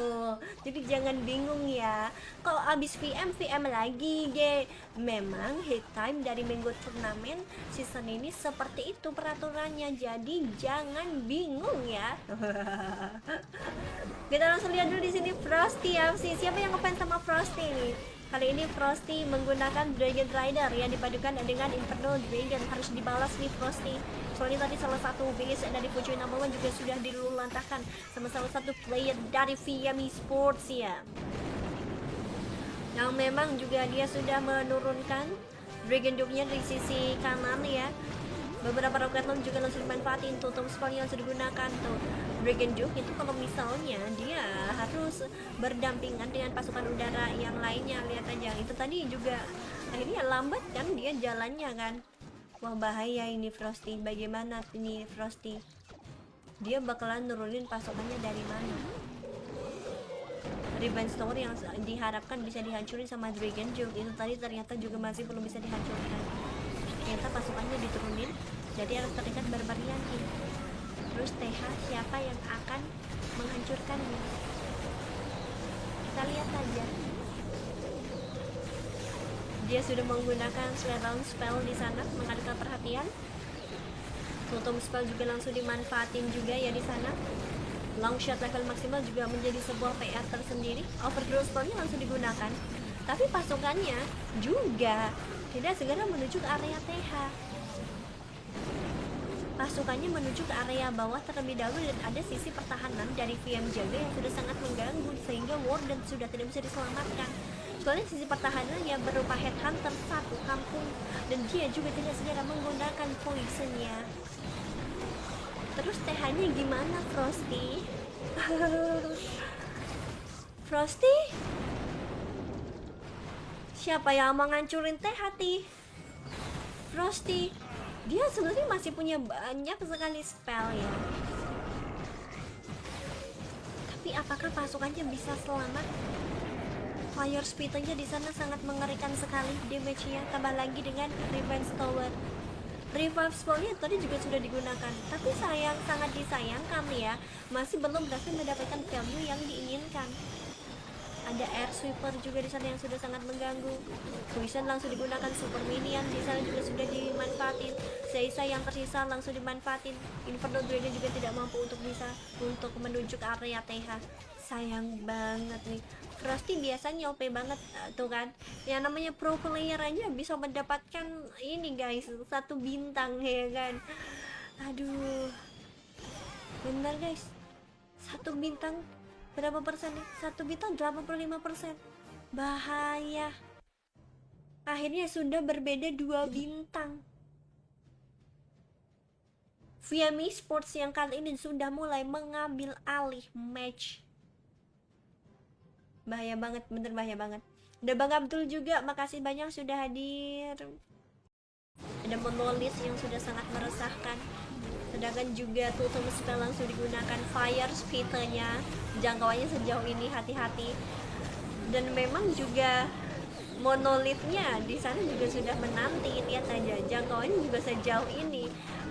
Speaker 1: Jadi jangan bingung ya. Kalau abis VM, VM lagi memang hit time dari Mango Turnamen season ini seperti itu peraturannya. Jadi jangan bingung ya. Kita langsung lihat dulu di sini Frosty FC. Siapa yang ngefans sama Frosty nih? Kali ini Frosty menggunakan Dragon Rider yang dipadukan dengan Inferno Dragon. Harus dibalas nih Frosty. Soalnya tadi salah satu base dari Fuching number 1 juga sudah dilululantakan sama salah satu player dari VM Esports ya. Yang memang juga dia sudah menurunkan Dragon Dog-nya dari sisi kanan ya. Beberapa roket launch juga langsung dimanfaatin. Totem spell yang langsung digunakan tuh. Dragon Dog itu kalau misalnya dia harus berdampingan dengan pasukan udara yang lainnya, lihat aja itu tadi juga akhirnya lambat kan dia jalannya kan. wah bahaya ini Frosty, bagaimana ini Frosty, dia bakalan nurunin pasukannya dari mana. Revenge Tower yang diharapkan bisa dihancurin sama Dragon Joke itu tadi ternyata juga masih belum bisa dihancurkan. Ternyata pasukannya diturunin, jadi harus terdekat Barbarian. Terus TH siapa yang akan menghancurkannya? Kita lihat aja. Dia sudah menggunakan Slowdown Spell di sana, mengalihkan perhatian. Totem Spell juga langsung dimanfaatin juga ya di sana. Long shot level maksimal juga menjadi sebuah PR tersendiri. Overthrow spellnya langsung digunakan, tapi pasukannya juga tidak segera menuju ke area TH. Pasukannya menuju ke area bawah terlebih dahulu dan ada sisi pertahanan dari VM Jaga yang sudah sangat mengganggu sehingga Warden sudah tidak bisa diselamatkan. Soalnya sisi pertahanan yang berupa Headhunter satu kampung dan dia juga tidak segera menggunakan poisonnya. Terus TH-nya gimana Frosty? Frosty? Siapa yang mau ngancurin TH? Frosty? Dia sebenarnya masih punya banyak sekali spell ya. Tapi apakah pasukannya bisa selamat? Fire Spitternya di sana sangat mengerikan sekali damage-nya, tambah lagi dengan Revenge Tower. Revive spellnya tadi juga sudah digunakan, tapi sangat disayangkan ya, masih belum berhasil mendapatkan value yang diinginkan. Ada Air Sweeper juga di sana yang sudah sangat mengganggu. Poison langsung digunakan, Super Minion di sana juga sudah dimanfaatin. Sisa yang tersisa langsung dimanfaatin. Inferno Dragon juga tidak mampu untuk menuju ke area TH. Sayang banget nih. Frosty biasanya OP banget tuh kan. Yang namanya pro player aja bisa mendapatkan ini guys, 1 bintang ya kan. Aduh. Benar guys. 1 bintang berapa persen nih? 1 bintang 85%. Bahaya. Akhirnya sudah berbeda 2 bintang. VM Esports yang kali ini sudah mulai mengambil alih match. Bahaya banget, bener bahaya banget. Ada Bang Abdul juga, makasih banyak sudah hadir. Ada Monolith yang sudah sangat meresahkan. Sedangkan juga Totem Spell langsung digunakan, Fire Spitternya jangkauannya sejauh ini hati-hati. Dan memang juga Monolithnya di sana juga sudah menanti, lihat aja jangkauannya juga sejauh ini.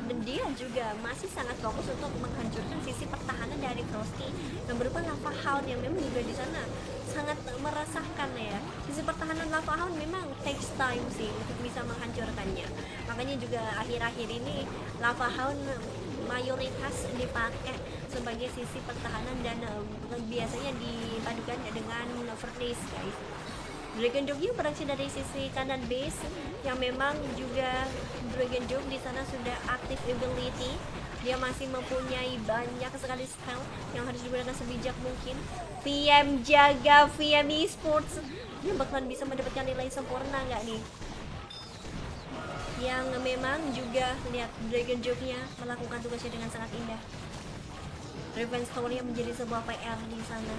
Speaker 1: Dan dia juga masih sangat fokus untuk menghancurkan sisi pertahanan dari Frosty yang berupa Lava Hound yang memang juga di sana sangat meresahkan ya. Sisi pertahanan Lava Hound memang takes time sih untuk bisa menghancurkannya. Makanya juga akhir-akhir ini Lava Hound mayoritas dipakai sebagai sisi pertahanan dan biasanya dipadukan dengan Furnace guys. Dragon Dog beraksi dari sisi kanan base yang memang juga Dragon Dog di sana sudah aktif ability. Dia masih mempunyai banyak sekali spell yang harus digunakan sebijak mungkin. VM Jaga, VM Esports, dia bakalan bisa mendapatkan nilai sempurna nggak nih? Yang memang juga lihat Dragon Dog-nya melakukan tugasnya dengan sangat indah. Revenge Tower-nya menjadi sebuah PR di sana.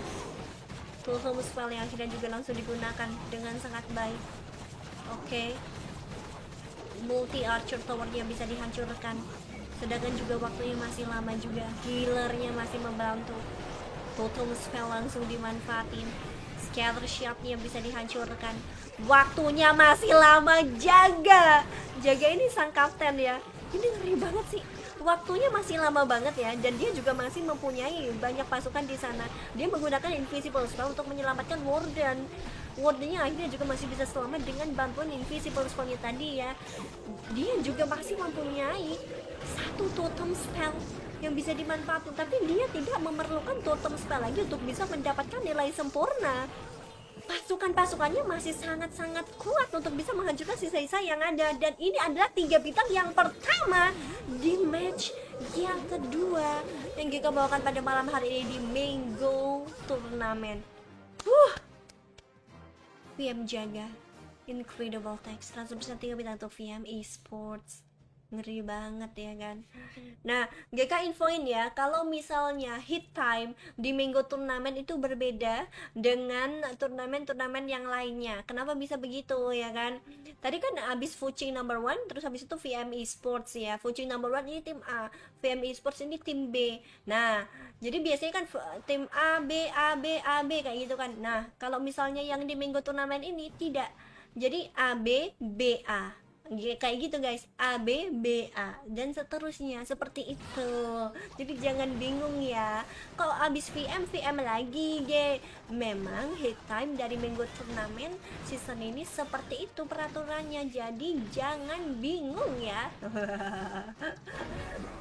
Speaker 1: Totem Spell yang akhirnya juga langsung digunakan dengan sangat baik. Oke. Multi Archer Tower-nya bisa dihancurkan. Sedangkan juga waktunya masih lama juga. Healer-nya masih membantu. Totem Spell langsung dimanfaatin. Scatter Shot-nya bisa dihancurkan. Waktunya masih lama. Jaga ini sang kapten ya. Ini ngeri banget sih. Waktunya masih lama banget ya, dan dia juga masih mempunyai banyak pasukan di sana. Dia menggunakan Invisible Spell untuk menyelamatkan Warden. Wardennya akhirnya juga masih bisa selamat dengan bantuan Invisible Spellnya tadi ya. Dia juga masih mempunyai 1 Totem Spell yang bisa dimanfaatkan, tapi dia tidak memerlukan Totem Spell lagi untuk bisa mendapatkan nilai sempurna. Pasukan-pasukannya masih sangat-sangat kuat untuk bisa menghancurkan sisa-sisa yang ada. Dan ini adalah 3 bintang yang pertama di match yang kedua yang kita bawakan pada malam hari ini di Mango Turnamen. VM Jaga, Incredible Text, 100% 3 bintang untuk VM Esports. Ngeri banget ya kan. Nah, GK infoin ya, kalau misalnya hit time di minggu turnamen itu berbeda dengan turnamen-turnamen yang lainnya. Kenapa bisa begitu ya kan? Tadi kan abis Fuching number one, terus habis itu VME Sports ya. Fuching number one ini tim A, VME Sports ini tim B. Nah, jadi biasanya kan tim A, B, A, B, A, B kayak gitu kan. Nah, kalau misalnya yang di minggu turnamen ini tidak. Jadi A, B, B, A kayak gitu guys, A B B A dan seterusnya seperti itu. Jadi jangan bingung ya kalau abis VM lagi G. Memang hit time dari minggu turnamen season ini seperti itu peraturannya, jadi jangan bingung ya.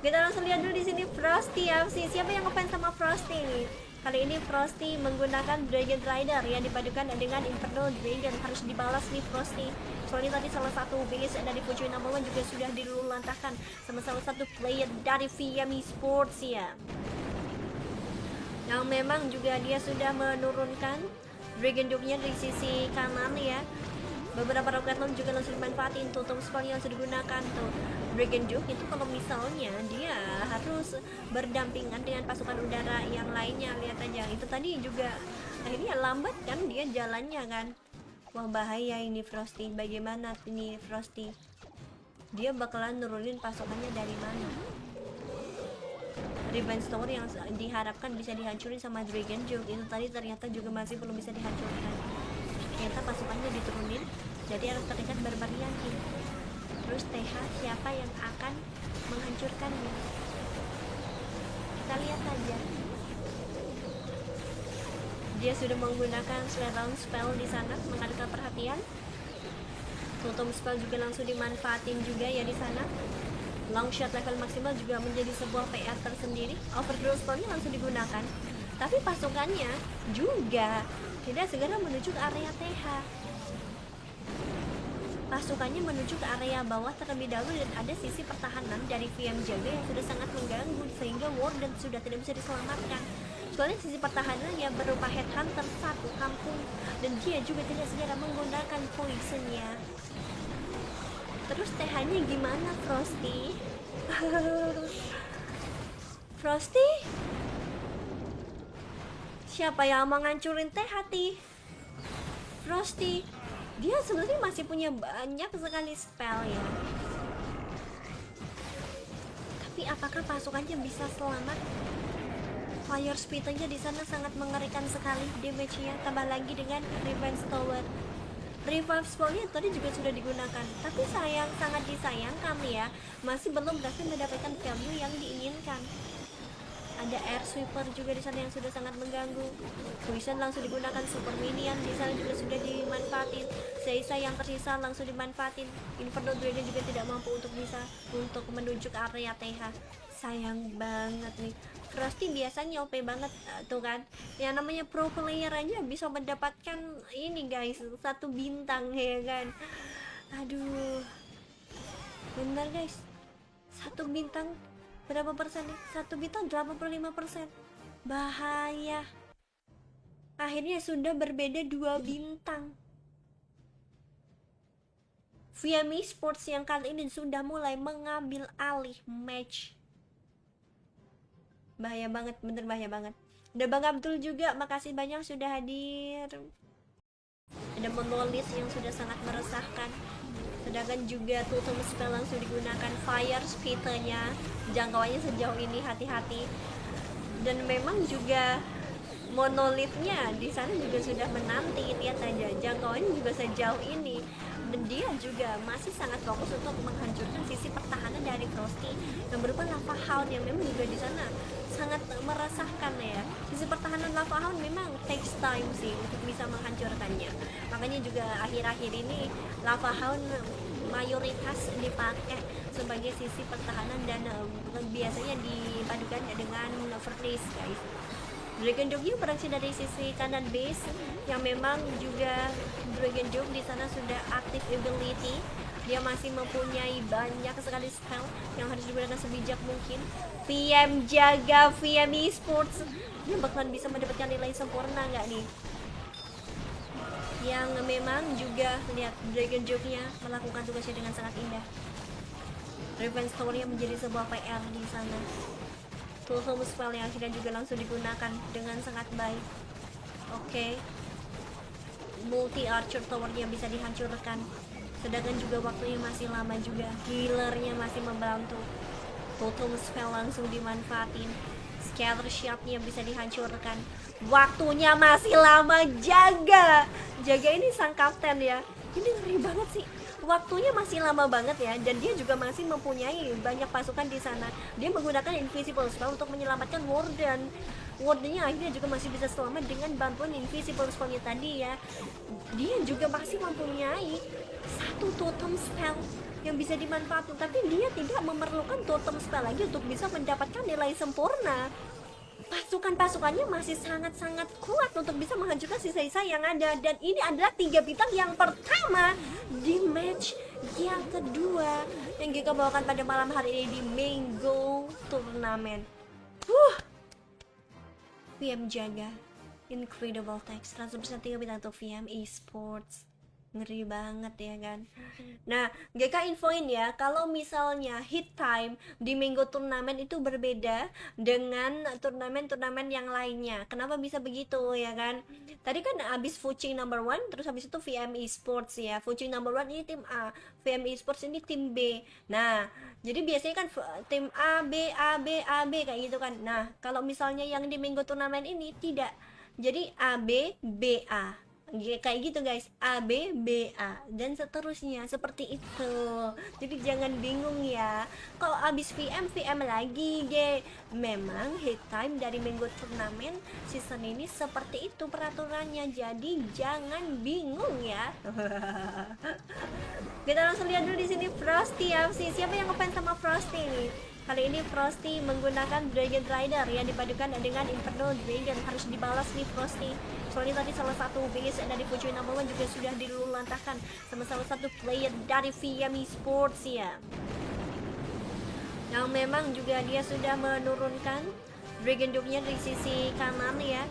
Speaker 1: Kita langsung lihat dulu di sini Frosty FC. Siapa yang ngefans sama Frosty nih? Kali ini Frosty menggunakan Dragon Rider yang dipadukan dengan Inferno Dragon. Harus dibalas nih Frosty. Soalnya tadi salah satu base dari Fuji number one juga sudah diluluhlantahkan sama salah satu player dari VME Sports ya. Yang memang juga dia sudah menurunkan Dragon Duke-nya dari sisi kanan ya. Beberapa roket launch juga langsung dimanfaatin tuh spell yang sudah digunakan tuh. Dragon Duke itu kalau misalnya dia harus berdampingan dengan pasukan udara yang lainnya, lihat aja itu tadi juga akhirnya lambat kan dia jalannya kan. Wah bahaya ini Frosty, bagaimana ini Frosty, dia bakalan nurunin pasukannya dari mana? Revenge Tower yang diharapkan bisa dihancurin sama Dragon Duke itu tadi ternyata juga masih belum bisa dihancurkan. Ternyata pasukannya diturunin, jadi harus terdekat Barbarian King. Terus TH siapa yang akan menghancurkannya? Kita lihat aja. Dia sudah menggunakan Slowdown spell di sana, mengalihkan perhatian. Totem spell juga langsung dimanfaatin juga ya di sana. Long shot level maksimal juga menjadi sebuah PR tersendiri. Overgrowth spellnya langsung digunakan, tapi pasukannya juga tidak segera menuju ke area TH. Pasukannya menuju ke area bawah terlebih dahulu dan ada sisi pertahanan dari VM Jaga yang sudah sangat mengganggu sehingga Warden sudah tidak bisa diselamatkan. Soalnya sisi pertahanan yang berupa headhunter satu kampung dan dia juga tidak segera menggunakan poisonnya. Terus TH-nya gimana Frosty? Frosty? Siapa yang mau ngancurin TH? Frosty? Dia sebenarnya masih punya banyak sekali spell ya. Tapi apakah pasukannya bisa selamat? Fire speed-nya di sana sangat mengerikan sekali damage-nya, tambah lagi dengan Revenge Tower. Revive spell-nya tadi juga sudah digunakan, tapi sangat disayangkan ya, masih belum berhasil mendapatkan value yang diinginkan. Ada air sweeper juga di sana yang sudah sangat mengganggu. Poison langsung digunakan, super minion di sana juga sudah dimanfaatin. Sisa yang tersisa langsung dimanfaatin. Inferno Dragon juga tidak mampu untuk menuju ke area TH. Sayang banget nih. Frosty biasanya OP banget tuh kan. Yang namanya pro player aja bisa mendapatkan ini guys, 1 bintang ya kan. Aduh. Bener guys. 1 bintang berapa persen nih? 1 bintang 85%. Bahaya. Akhirnya sudah berbeda 2 bintang. VME Sports yang kali ini sudah mulai mengambil alih match. Bahaya banget, bener bahaya banget. Ada Bang Abdul juga, makasih banyak sudah hadir. Ada Monolith yang sudah sangat meresahkan. Sedangkan juga Totem spell langsung digunakan, fire speed-nya, jangkauannya sejauh ini hati-hati. Dan memang juga Monolith-nya di sana juga sudah menanti, lihat aja jangkauannya juga sejauh ini. Dan dia juga masih sangat fokus untuk menghancurkan sisi pertahanan dari Frosty yang berupa Lava Hound yang memang juga di sana sangat meresahkan ya. Sisi pertahanan Lava Hound memang takes time sih untuk bisa menghancurkannya. Makanya juga akhir-akhir ini Lava Hound mayoritas dipakai sebagai sisi pertahanan dan biasanya dipadukan dengan Furnace guys. Dragon Duke beraksi dari sisi kanan base yang memang juga Dragon Duke di sana sudah aktif ability. Dia masih mempunyai banyak sekali spell yang harus digunakan sebijak mungkin. VM Jaga, VME Sports, dia bakalan bisa mendapatkan nilai sempurna nggak nih? Yang memang juga lihat Dragon Duke-nya melakukan tugasnya dengan sangat indah. Revenge Tower-nya menjadi sebuah PR di sana. Toolsome spell yang akhirnya juga langsung digunakan dengan sangat baik. Oke. Multi Archer Tower-nya bisa dihancurkan. Sedangkan juga waktunya masih lama juga. Healer-nya masih membantu. Totem spell langsung dimanfaatin. Scatter Shot-nya bisa dihancurkan. Waktunya masih lama. Jaga ini sang kapten ya. Ini ngeri banget sih. Waktunya masih lama banget ya, dan dia juga masih mempunyai banyak pasukan di sana. Dia menggunakan Invisible Spell untuk menyelamatkan Warden. Wardennya akhirnya juga masih bisa selamat dengan bantuan Invisible Spell-nya tadi ya. Dia juga masih mempunyai satu Totem Spell yang bisa dimanfaatkan, tapi dia tidak memerlukan Totem Spell lagi untuk bisa mendapatkan nilai sempurna. Pasukan-pasukannya masih sangat-sangat kuat untuk bisa menghancurkan sisa-sisa yang ada, dan ini adalah 3 bintang yang pertama di match yang kedua yang kita bawakan pada malam hari ini di Mango Turnamen. VM jaga incredible text 100% 3 bintang untuk VM Esports. Ngeri banget ya kan. Nah, GK infoin ya, kalau misalnya hit time di Mango Turnamen itu berbeda dengan turnamen-turnamen yang lainnya. Kenapa bisa begitu ya kan? Tadi kan abis Fuching number 1, terus habis itu VM Esports ya. Fuching number 1 ini tim A, VM Esports ini tim B. Nah, jadi biasanya kan tim A, B, A, B, A, B kayak gitu kan. Nah, kalau misalnya yang di Mango Turnamen ini tidak. Jadi A, B, B, A. Kayak gitu guys, A B B A dan seterusnya seperti itu. Jadi jangan bingung ya kalau abis VM lagi memang hit time dari Mango Turnamen season ini seperti itu peraturannya, jadi jangan bingung ya. Kita langsung lihat dulu di sini Frosty ya. Siapa yang ngefans sama Frosty nih? Kali ini Frosty menggunakan Dragon Rider yang dipadukan dengan Inferno Dragon. Harus dibalas nih Frosty. Soalnya tadi salah satu base dari Fuji number 1 juga sudah dilulantahkan sama salah satu player dari VM Esports ya. Yang memang juga dia sudah menurunkan Dragon Dome-nya di sisi kanan ya.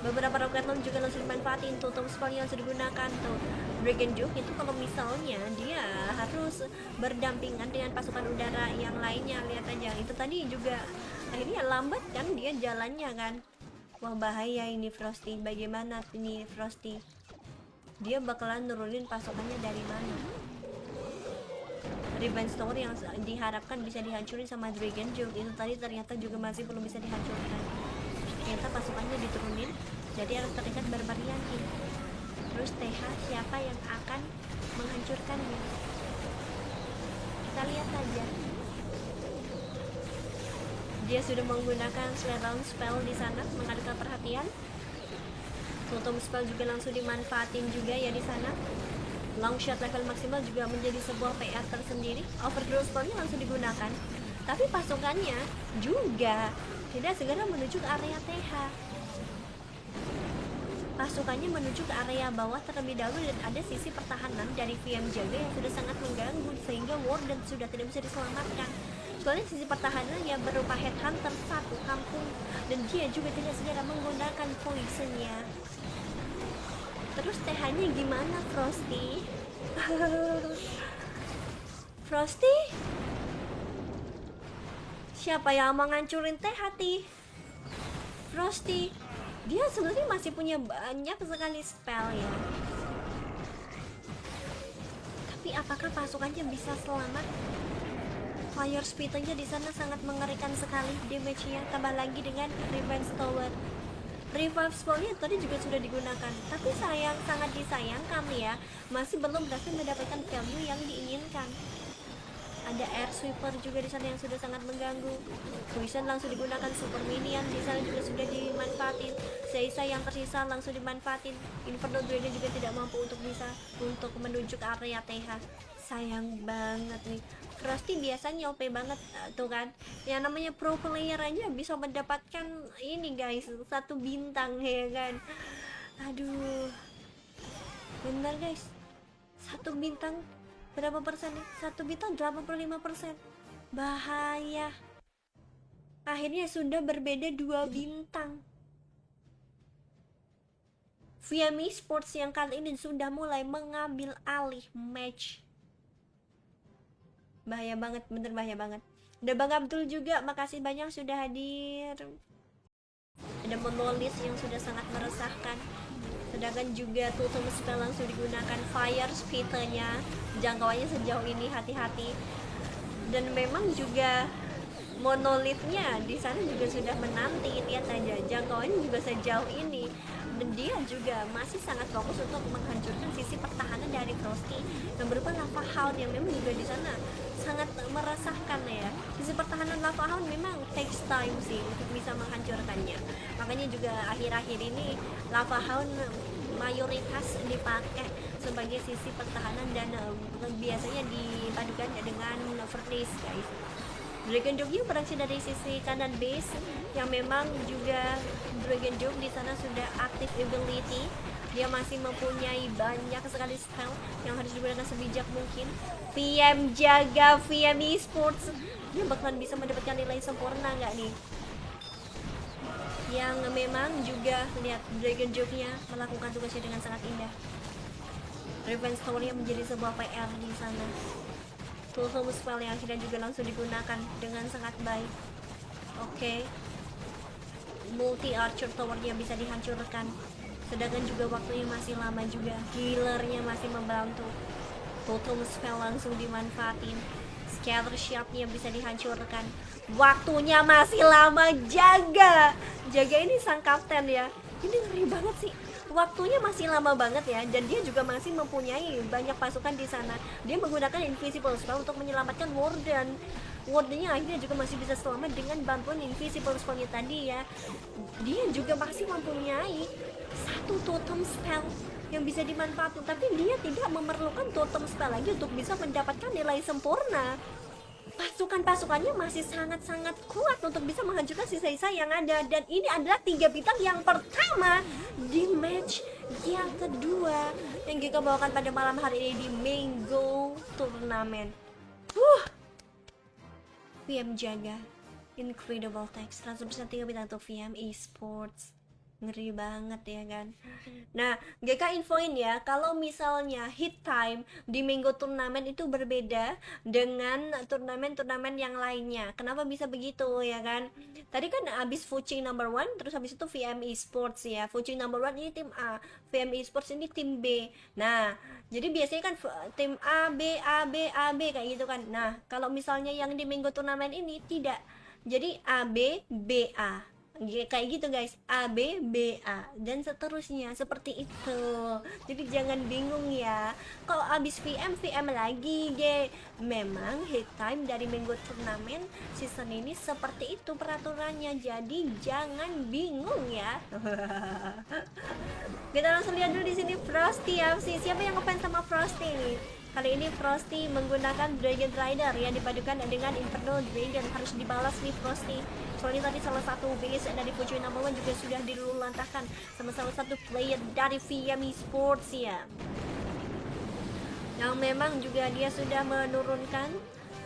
Speaker 1: Beberapa roket launch juga langsung dimanfaatin. Totem spell yang sudah digunakan tuh Dragon Duke itu kalau misalnya dia harus berdampingan dengan pasukan udara yang lainnya. Lihat aja itu tadi juga akhirnya lambat kan dia jalannya kan. Wah bahaya ini Frosty. Bagaimana ini Frosty? Dia bakalan nurunin pasukannya dari mana? Revenge Tower yang diharapkan bisa dihancurin sama Dragon Duke itu tadi ternyata juga masih belum bisa dihancurkan. Ternyata pasukannya diturunin, jadi harus terlihat berbariatin. Terus TH siapa yang akan menghancurkannya? Kita lihat saja. Dia sudah menggunakan Slowdown spell di sana, mengalihkan perhatian. Totem spell juga langsung dimanfaatin juga ya di sana. Long shot level maksimal juga menjadi sebuah PR tersendiri. Overgrowth spellnya langsung digunakan, tapi pasukannya juga tidak segera menuju ke area TH. Pasukannya menuju ke area bawah terlebih dahulu, dan ada sisi pertahanan dari VM Jaga yang sudah sangat mengganggu sehingga Warden sudah tidak bisa diselamatkan. Soalnya sisi pertahanan yang berupa headhunter satu kampung, dan dia juga tidak segera menggunakan poisonnya. Terus TH-nya gimana Frosty? Frosty? Siapa yang mau ngancurin TH? Frosty? Dia sebenarnya masih punya banyak sekali spell ya. Tapi apakah pasukannya bisa selamat? Fire speed-nya di sana sangat mengerikan sekali damage-nya, tambah lagi dengan Revenge Tower. Revive spell-nya tadi juga sudah digunakan, tapi sangat disayangkan ya, masih belum berhasil mendapatkan value yang diinginkan. Ada air sweeper juga di sana yang sudah sangat mengganggu. Poison langsung digunakan, super minion di sana juga sudah dimanfaatin. Sisa yang tersisa langsung dimanfaatin. Inferno Dragon juga tidak mampu untuk menuju ke area TH. Sayang banget nih. Frosty biasanya OP banget tuh kan. Yang namanya pro player aja bisa mendapatkan ini guys, 1 bintang ya kan. Aduh. Bener guys. 1 bintang berapa persen nih? 1 bintang 85%. Bahaya. Akhirnya sudah berbeda 2 bintang. VM Esports yang kali ini sudah mulai mengambil alih match. Bahaya banget, bener bahaya banget. Ada Bang Abdul juga, makasih banyak sudah hadir. Ada monolis yang sudah sangat meresahkan. Sedangkan juga Totem Spell langsung digunakan Fire Speed-nya. Jangkauannya sejauh ini hati-hati. Dan memang juga monolitnya di sana juga sudah menanti, lihat aja jangkauannya juga sejauh ini, dan dia juga masih sangat fokus untuk menghancurkan sisi pertahanan dari Frosty yang berupa Lava Hound yang memang juga di sana sangat meresahkan ya. Sisi pertahanan Lava Hound memang takes time sih untuk bisa menghancurkannya, makanya juga akhir-akhir ini Lava Hound mayoritas dipakai sebagai sisi pertahanan dan biasanya dipadukan dengan Furnace guys. Dragon Dog beraksi dari sisi kanan base yang memang juga Dragon Dog di sana sudah aktif ability. Dia masih mempunyai banyak sekali spell yang harus digunakan sebijak mungkin. VM jaga VM Esports, dia bakalan bisa mendapatkan nilai sempurna nggak nih? Yang memang juga lihat Dragon Dog-nya melakukan tugasnya dengan sangat indah. Revenge Tower-nya menjadi sebuah PR di sana. Totem Spell yang akhirnya juga langsung digunakan dengan sangat baik. Oke. Multi Archer Tower-nya bisa dihancurkan. Sedangkan juga waktunya masih lama juga. Healer-nya masih membantu. Totem Spell langsung dimanfaatin. Scatter Shard-nya bisa dihancurkan. Waktunya masih lama. Jaga ini sang kapten ya. Ini ngeri banget sih. Waktunya masih lama banget ya, dan dia juga masih mempunyai banyak pasukan di sana. Dia menggunakan Invisible Spell untuk menyelamatkan Warden. Wardennya akhirnya juga masih bisa selamat dengan bantuan Invisible Spellnya tadi ya. Dia juga masih mempunyai satu Totem Spell yang bisa dimanfaatkan, tapi dia tidak memerlukan Totem Spell lagi untuk bisa mendapatkan nilai sempurna. Pasukan-pasukannya masih sangat-sangat kuat untuk bisa menghancurkan sisa-sisa yang ada, dan ini adalah 3 bintang yang pertama di match yang kedua yang kita bawakan pada malam hari ini di Mango Turnamen. VM jaga incredible text 100% 3 bintang untuk VM Esports. Ngeri banget ya kan. Nah, GK infoin ya, kalau misalnya hit time di Mango Turnamen itu berbeda dengan turnamen-turnamen yang lainnya. Kenapa bisa begitu ya kan? Tadi kan abis Fuching number 1, terus habis itu VM Esports ya. Fuching number 1 ini tim A, VM Esports ini tim B. Nah, jadi biasanya kan tim A, B, A, B, A, B kayak gitu kan. Nah, kalau misalnya yang di Mango Turnamen ini tidak. Jadi A, B, B, A. Kayak gitu guys, A, B, B, A, dan seterusnya seperti itu. Jadi jangan bingung ya, kalau abis VM, VM lagi memang hit time dari Mango Turnamen season ini seperti itu peraturannya, jadi jangan bingung ya. Kita langsung lihat dulu di sini Frosty ya. Siapa yang ngefans sama Frosty nih? Kali ini Frosty menggunakan Dragon Rider yang dipadukan dengan Inferno Dragon. Harus dibalas nih Frosty. Soalnya tadi salah satu base dari Fuching number 1 juga sudah dilululantakan sama salah satu player dari VM Esports ya. Yang memang juga dia sudah menurunkan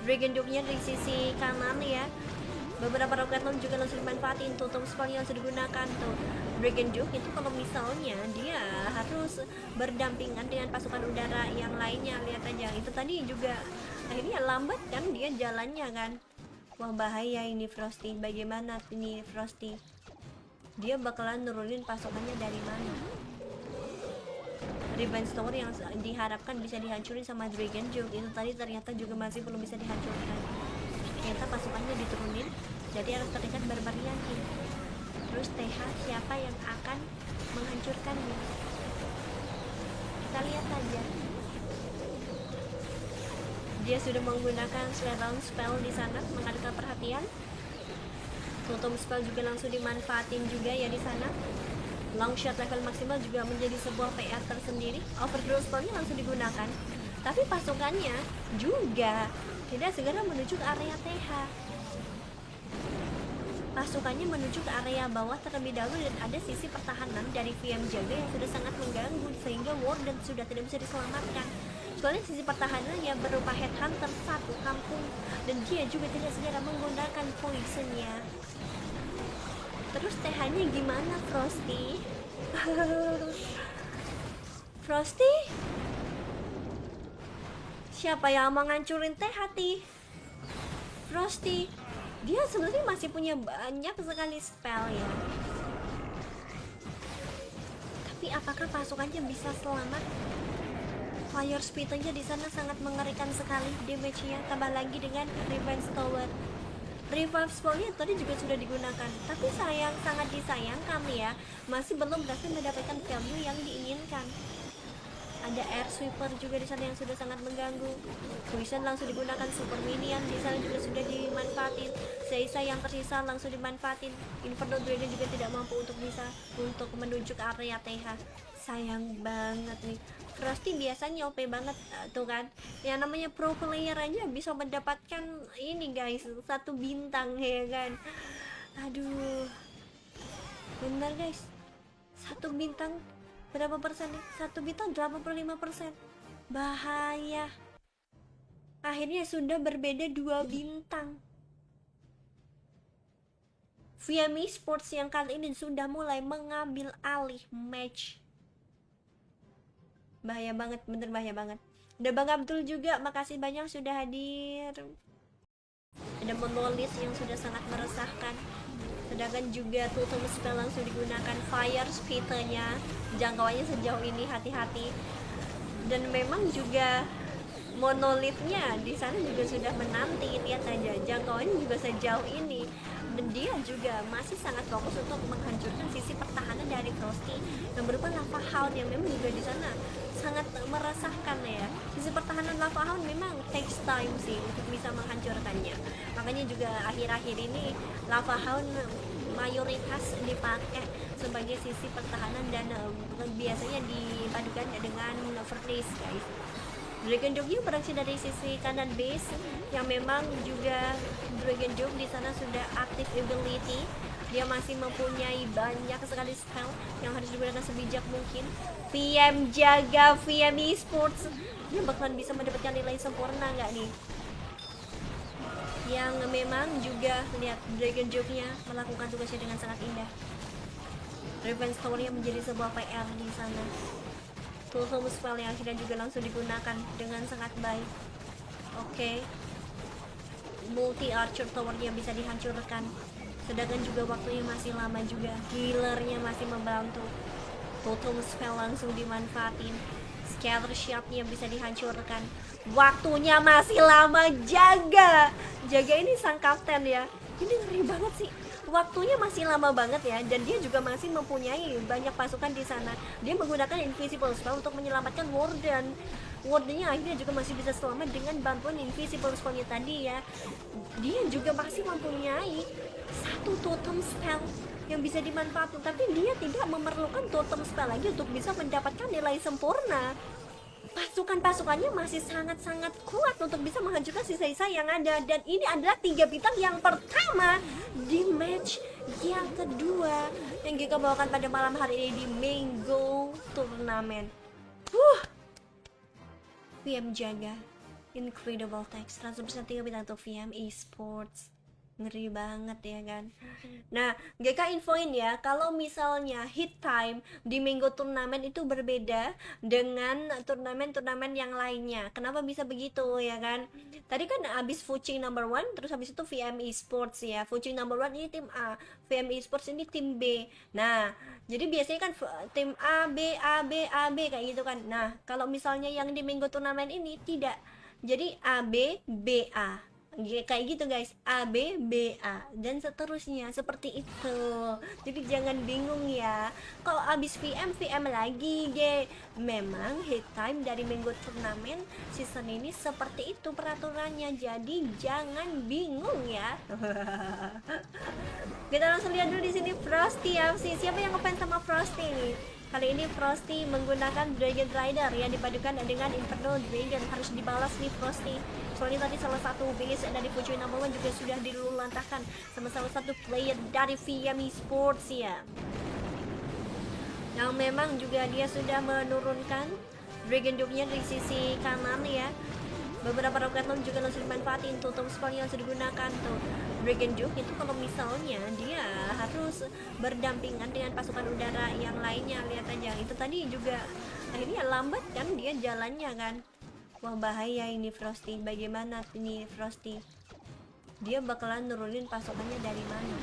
Speaker 1: Dragon Dog-nya dari sisi kanan ya. Beberapa roket launch juga langsung dimanfaatin. Totem Spell yang langsung digunakan tuh. Dragon Dog itu kalau misalnya dia harus berdampingan dengan pasukan udara yang lainnya, lihat aja itu tadi juga akhirnya lambat kan dia jalannya kan. Wah bahaya ini Frosty. Bagaimana ini Frosty? Dia bakalan nurunin pasukannya dari mana? Revenge Tower yang diharapkan bisa dihancurin sama Dragon Dog itu tadi ternyata juga masih belum bisa dihancurkan. Ternyata pasukannya diturunin, jadi harus terdekat Barbarian King. Terus TH siapa yang akan menghancurkannya? Kita lihat aja. Dia sudah menggunakan Slowdown Spell di sana, mengalihkan perhatian. Totem Spell juga langsung dimanfaatin juga ya di sana. Long Shot level maksimal juga menjadi sebuah PR tersendiri. Overthrow Spell-nya langsung digunakan, tapi pasukannya juga tidak segera menuju ke area TH. Pasukannya menuju ke area bawah terlebih dahulu, dan ada sisi pertahanan dari VM Jaga yang sudah sangat mengganggu sehingga Warden sudah tidak bisa diselamatkan. Soalnya sisi pertahanannya berupa Headhunter satu kampung, dan dia juga tidak segera menggunakan poisonnya. Terus TH-nya gimana Frosty? Frosty? Siapa yang mau ngancurin teh hati? Frosty. Dia sebenarnya masih punya banyak sekali spell ya. Tapi apakah pasukannya bisa selamat? Fire speed-nya di sana sangat mengerikan sekali damage-nya, tambah lagi dengan Revenge Tower. Revive spell-nya tadi juga sudah digunakan, tapi sangat disayangkan ya, masih belum berhasil mendapatkan value yang diinginkan. Ada air sweeper juga di sana yang sudah sangat mengganggu. Poison langsung digunakan, super minion di sana juga sudah dimanfaatin. Sisa yang tersisa langsung dimanfaatin. Inferno Dragon juga tidak mampu untuk menuju ke area TH. Sayang banget nih. Frosty biasanya OP banget tuh kan. Yang namanya pro player aja bisa mendapatkan ini guys, 1 bintang ya kan. Aduh. Benar guys. 1 bintang berapa persen nih? 1 bintang 85%. Bahaya. Akhirnya sudah berbeda 2 bintang. VME Sports yang kali ini sudah mulai mengambil alih match. Bahaya banget, bener bahaya banget. Ada Bang Abdul juga, makasih banyak sudah hadir. Ada Monolith yang sudah sangat meresahkan. Sedangkan juga Totem Spell langsung digunakan, Fire Speed-nya jangkauannya sejauh ini, hati-hati. Dan memang juga Monolith-nya di sana juga sudah menanti, lihat aja jangkauannya juga sejauh ini. Dan dia juga masih sangat fokus untuk menghancurkan sisi pertahanan dari Frosty yang berupa Lava Hound yang memang juga di sana sangat meresahkan ya. Sisi pertahanan Lava Hound memang takes time sih untuk bisa menghancurkannya. Makanya juga akhir-akhir ini Lava Hound mayoritas dipakai sebagai sisi pertahanan dan biasanya dipadukan dengan Furnace guys. Dragon Dog beraksi dari sisi kanan base yang memang juga Dragon Dog di sana sudah aktif ability. Dia masih mempunyai banyak sekali spell yang harus digunakan sebijak mungkin. VM jaga VM Esports. Dia bakalan bisa mendapatkan nilai sempurna nggak nih? Yang memang juga lihat Dragon Dog-nya melakukan tugasnya dengan sangat indah. Revenge Tower-nya menjadi sebuah PR di sana. Totem spell yang akhirnya juga langsung digunakan dengan sangat baik. Oke. Multi Archer Tower-nya bisa dihancurkan. Sedangkan juga waktunya masih lama juga. Healer-nya masih membantu. Totem spell langsung dimanfaatin. Scatter Shot-nya bisa dihancurkan. Waktunya masih lama. Jaga ini sang kapten ya. Ini ngeri banget sih. Waktunya masih lama banget ya, dan dia juga masih mempunyai banyak pasukan di sana. Dia menggunakan Invisible Spell untuk menyelamatkan Wardennya akhirnya juga masih bisa selamat dengan bantuan Invisible Spell-nya tadi ya. Dia juga masih mempunyai 1 Totem Spell yang bisa dimanfaatkan, tapi dia tidak memerlukan Totem Spell lagi untuk bisa mendapatkan nilai sempurna. Pasukan-pasukannya masih sangat-sangat kuat untuk bisa menghancurkan sisa-sisa yang ada. Dan ini adalah 3 bintang yang pertama di match yang kedua yang kita bawakan pada malam hari ini di Mango Turnamen. VM jaga Incredible Text 100% 3 bintang untuk VM Esports. Ngeri banget ya kan. Nah, GK infoin ya, kalau misalnya hit time di Mango Turnamen itu berbeda dengan turnamen-turnamen yang lainnya. Kenapa bisa begitu ya kan? Tadi kan abis Fuching number 1, terus habis itu VM Esports ya. Fuching number 1 ini tim A, VM Esports ini tim B. Nah, jadi biasanya kan tim A, B, A, B, A, B kayak gitu kan. Nah, kalau misalnya yang di Mango Turnamen ini tidak. Jadi A, B, B, A. Kayak gitu guys, A, B, B, A dan seterusnya seperti itu. Jadi jangan bingung ya, kalau abis VM lagi memang hit time dari Mango Turnamen season ini seperti itu peraturannya, jadi jangan bingung ya. Kita langsung lihat dulu di sini Frosty FC. Siapa yang ngefans sama Frosty nih? Kali ini Frosty menggunakan Dragon Rider yang dipadukan dengan Inferno Dragon. Harus dibalas nih Frosty. Soalnya tadi salah satu base dari Fuching number 1 juga sudah diluluhlantahkan sama salah satu player dari VM Esports ya. Yang memang juga dia sudah menurunkan Dragon Dog-nya di sisi kanan ya. Beberapa roket launch juga langsung dimanfaatin. Totem Spell yang langsung digunakan tuh. Dragon Dog itu kalau misalnya dia harus berdampingan dengan pasukan udara yang lainnya, lihat aja itu tadi juga akhirnya lambat kan dia jalannya kan. Wah bahaya ini Frosty. Bagaimana ini Frosty? Dia bakalan nurunin pasukannya dari mana?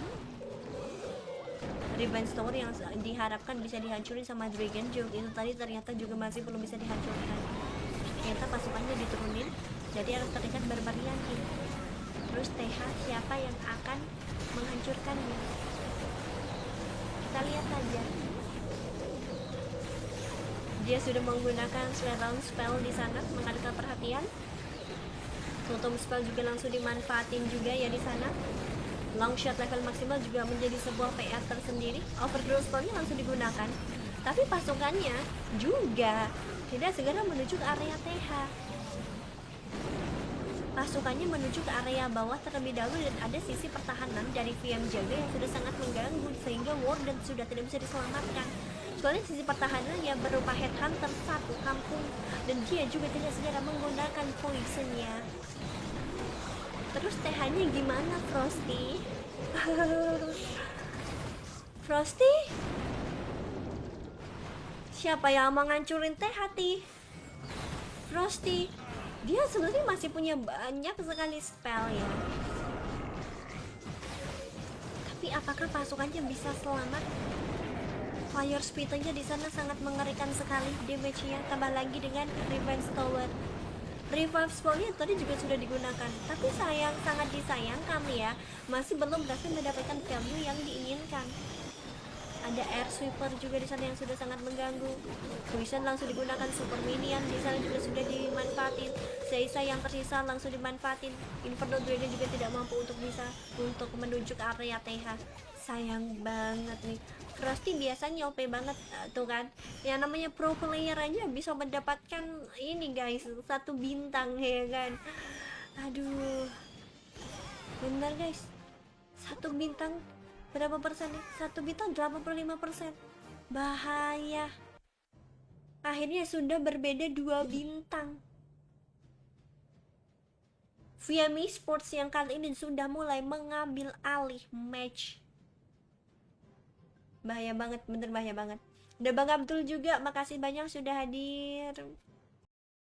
Speaker 1: Revenge Tower yang diharapkan bisa dihancurin sama Dragon Joke itu tadi ternyata juga masih belum bisa dihancurkan. Ternyata pasukannya diturunin, jadi harus terdekat Barbarian King. Terus TH siapa yang akan menghancurkannya? Kita lihat saja. Dia sudah menggunakan Slowdown Spell di sana, mengalihkan perhatian. Totem Spell juga langsung dimanfaatin juga ya di sana. Long shot level maksimal juga menjadi sebuah PR tersendiri. Overgrowth spellnya langsung digunakan, tapi pasukannya juga tidak segera menuju ke area TH. Pasukannya menuju ke area bawah terlebih dahulu dan ada sisi pertahanan dari VM Jaga yang sudah sangat mengganggu sehingga Warden sudah tidak bisa diselamatkan. Soalnya sisi pertahanan yang berupa Headhunter satu kampung dan dia juga tidak segera menggunakan poisonnya. Terus TH-nya gimana Frosty? Frosty? Siapa yang mau ngancurin TH? Frosty? Dia sebenarnya masih punya banyak sekali spell ya. Tapi apakah pasukannya bisa selamat? Fire speed-nya di sana sangat mengerikan sekali damage-nya, tambah lagi dengan Revenge Tower. Revive spellnya tadi juga sudah digunakan, tapi sangat disayangkan ya, masih belum berhasil mendapatkan value yang diinginkan. Ada Air Sweeper juga di sana yang sudah sangat mengganggu. Poison langsung digunakan, Super Minion di sana juga sudah dimanfaatin. Sisa yang tersisa langsung dimanfaatin. Inferno Dragon juga tidak mampu untuk menuju ke area TH. Sayang banget nih. Frosty biasanya OP banget tuh kan. Yang namanya pro player aja bisa mendapatkan ini guys, 1 bintang ya kan. Aduh. Bener guys. 1 bintang berapa persen nih? 1 bintang 85%. Bahaya. Akhirnya sudah berbeda 2 bintang. VM Esports yang kali ini sudah mulai mengambil alih match. Bahaya banget, bener bahaya banget. Dan Bang Abdul juga makasih banyak sudah hadir.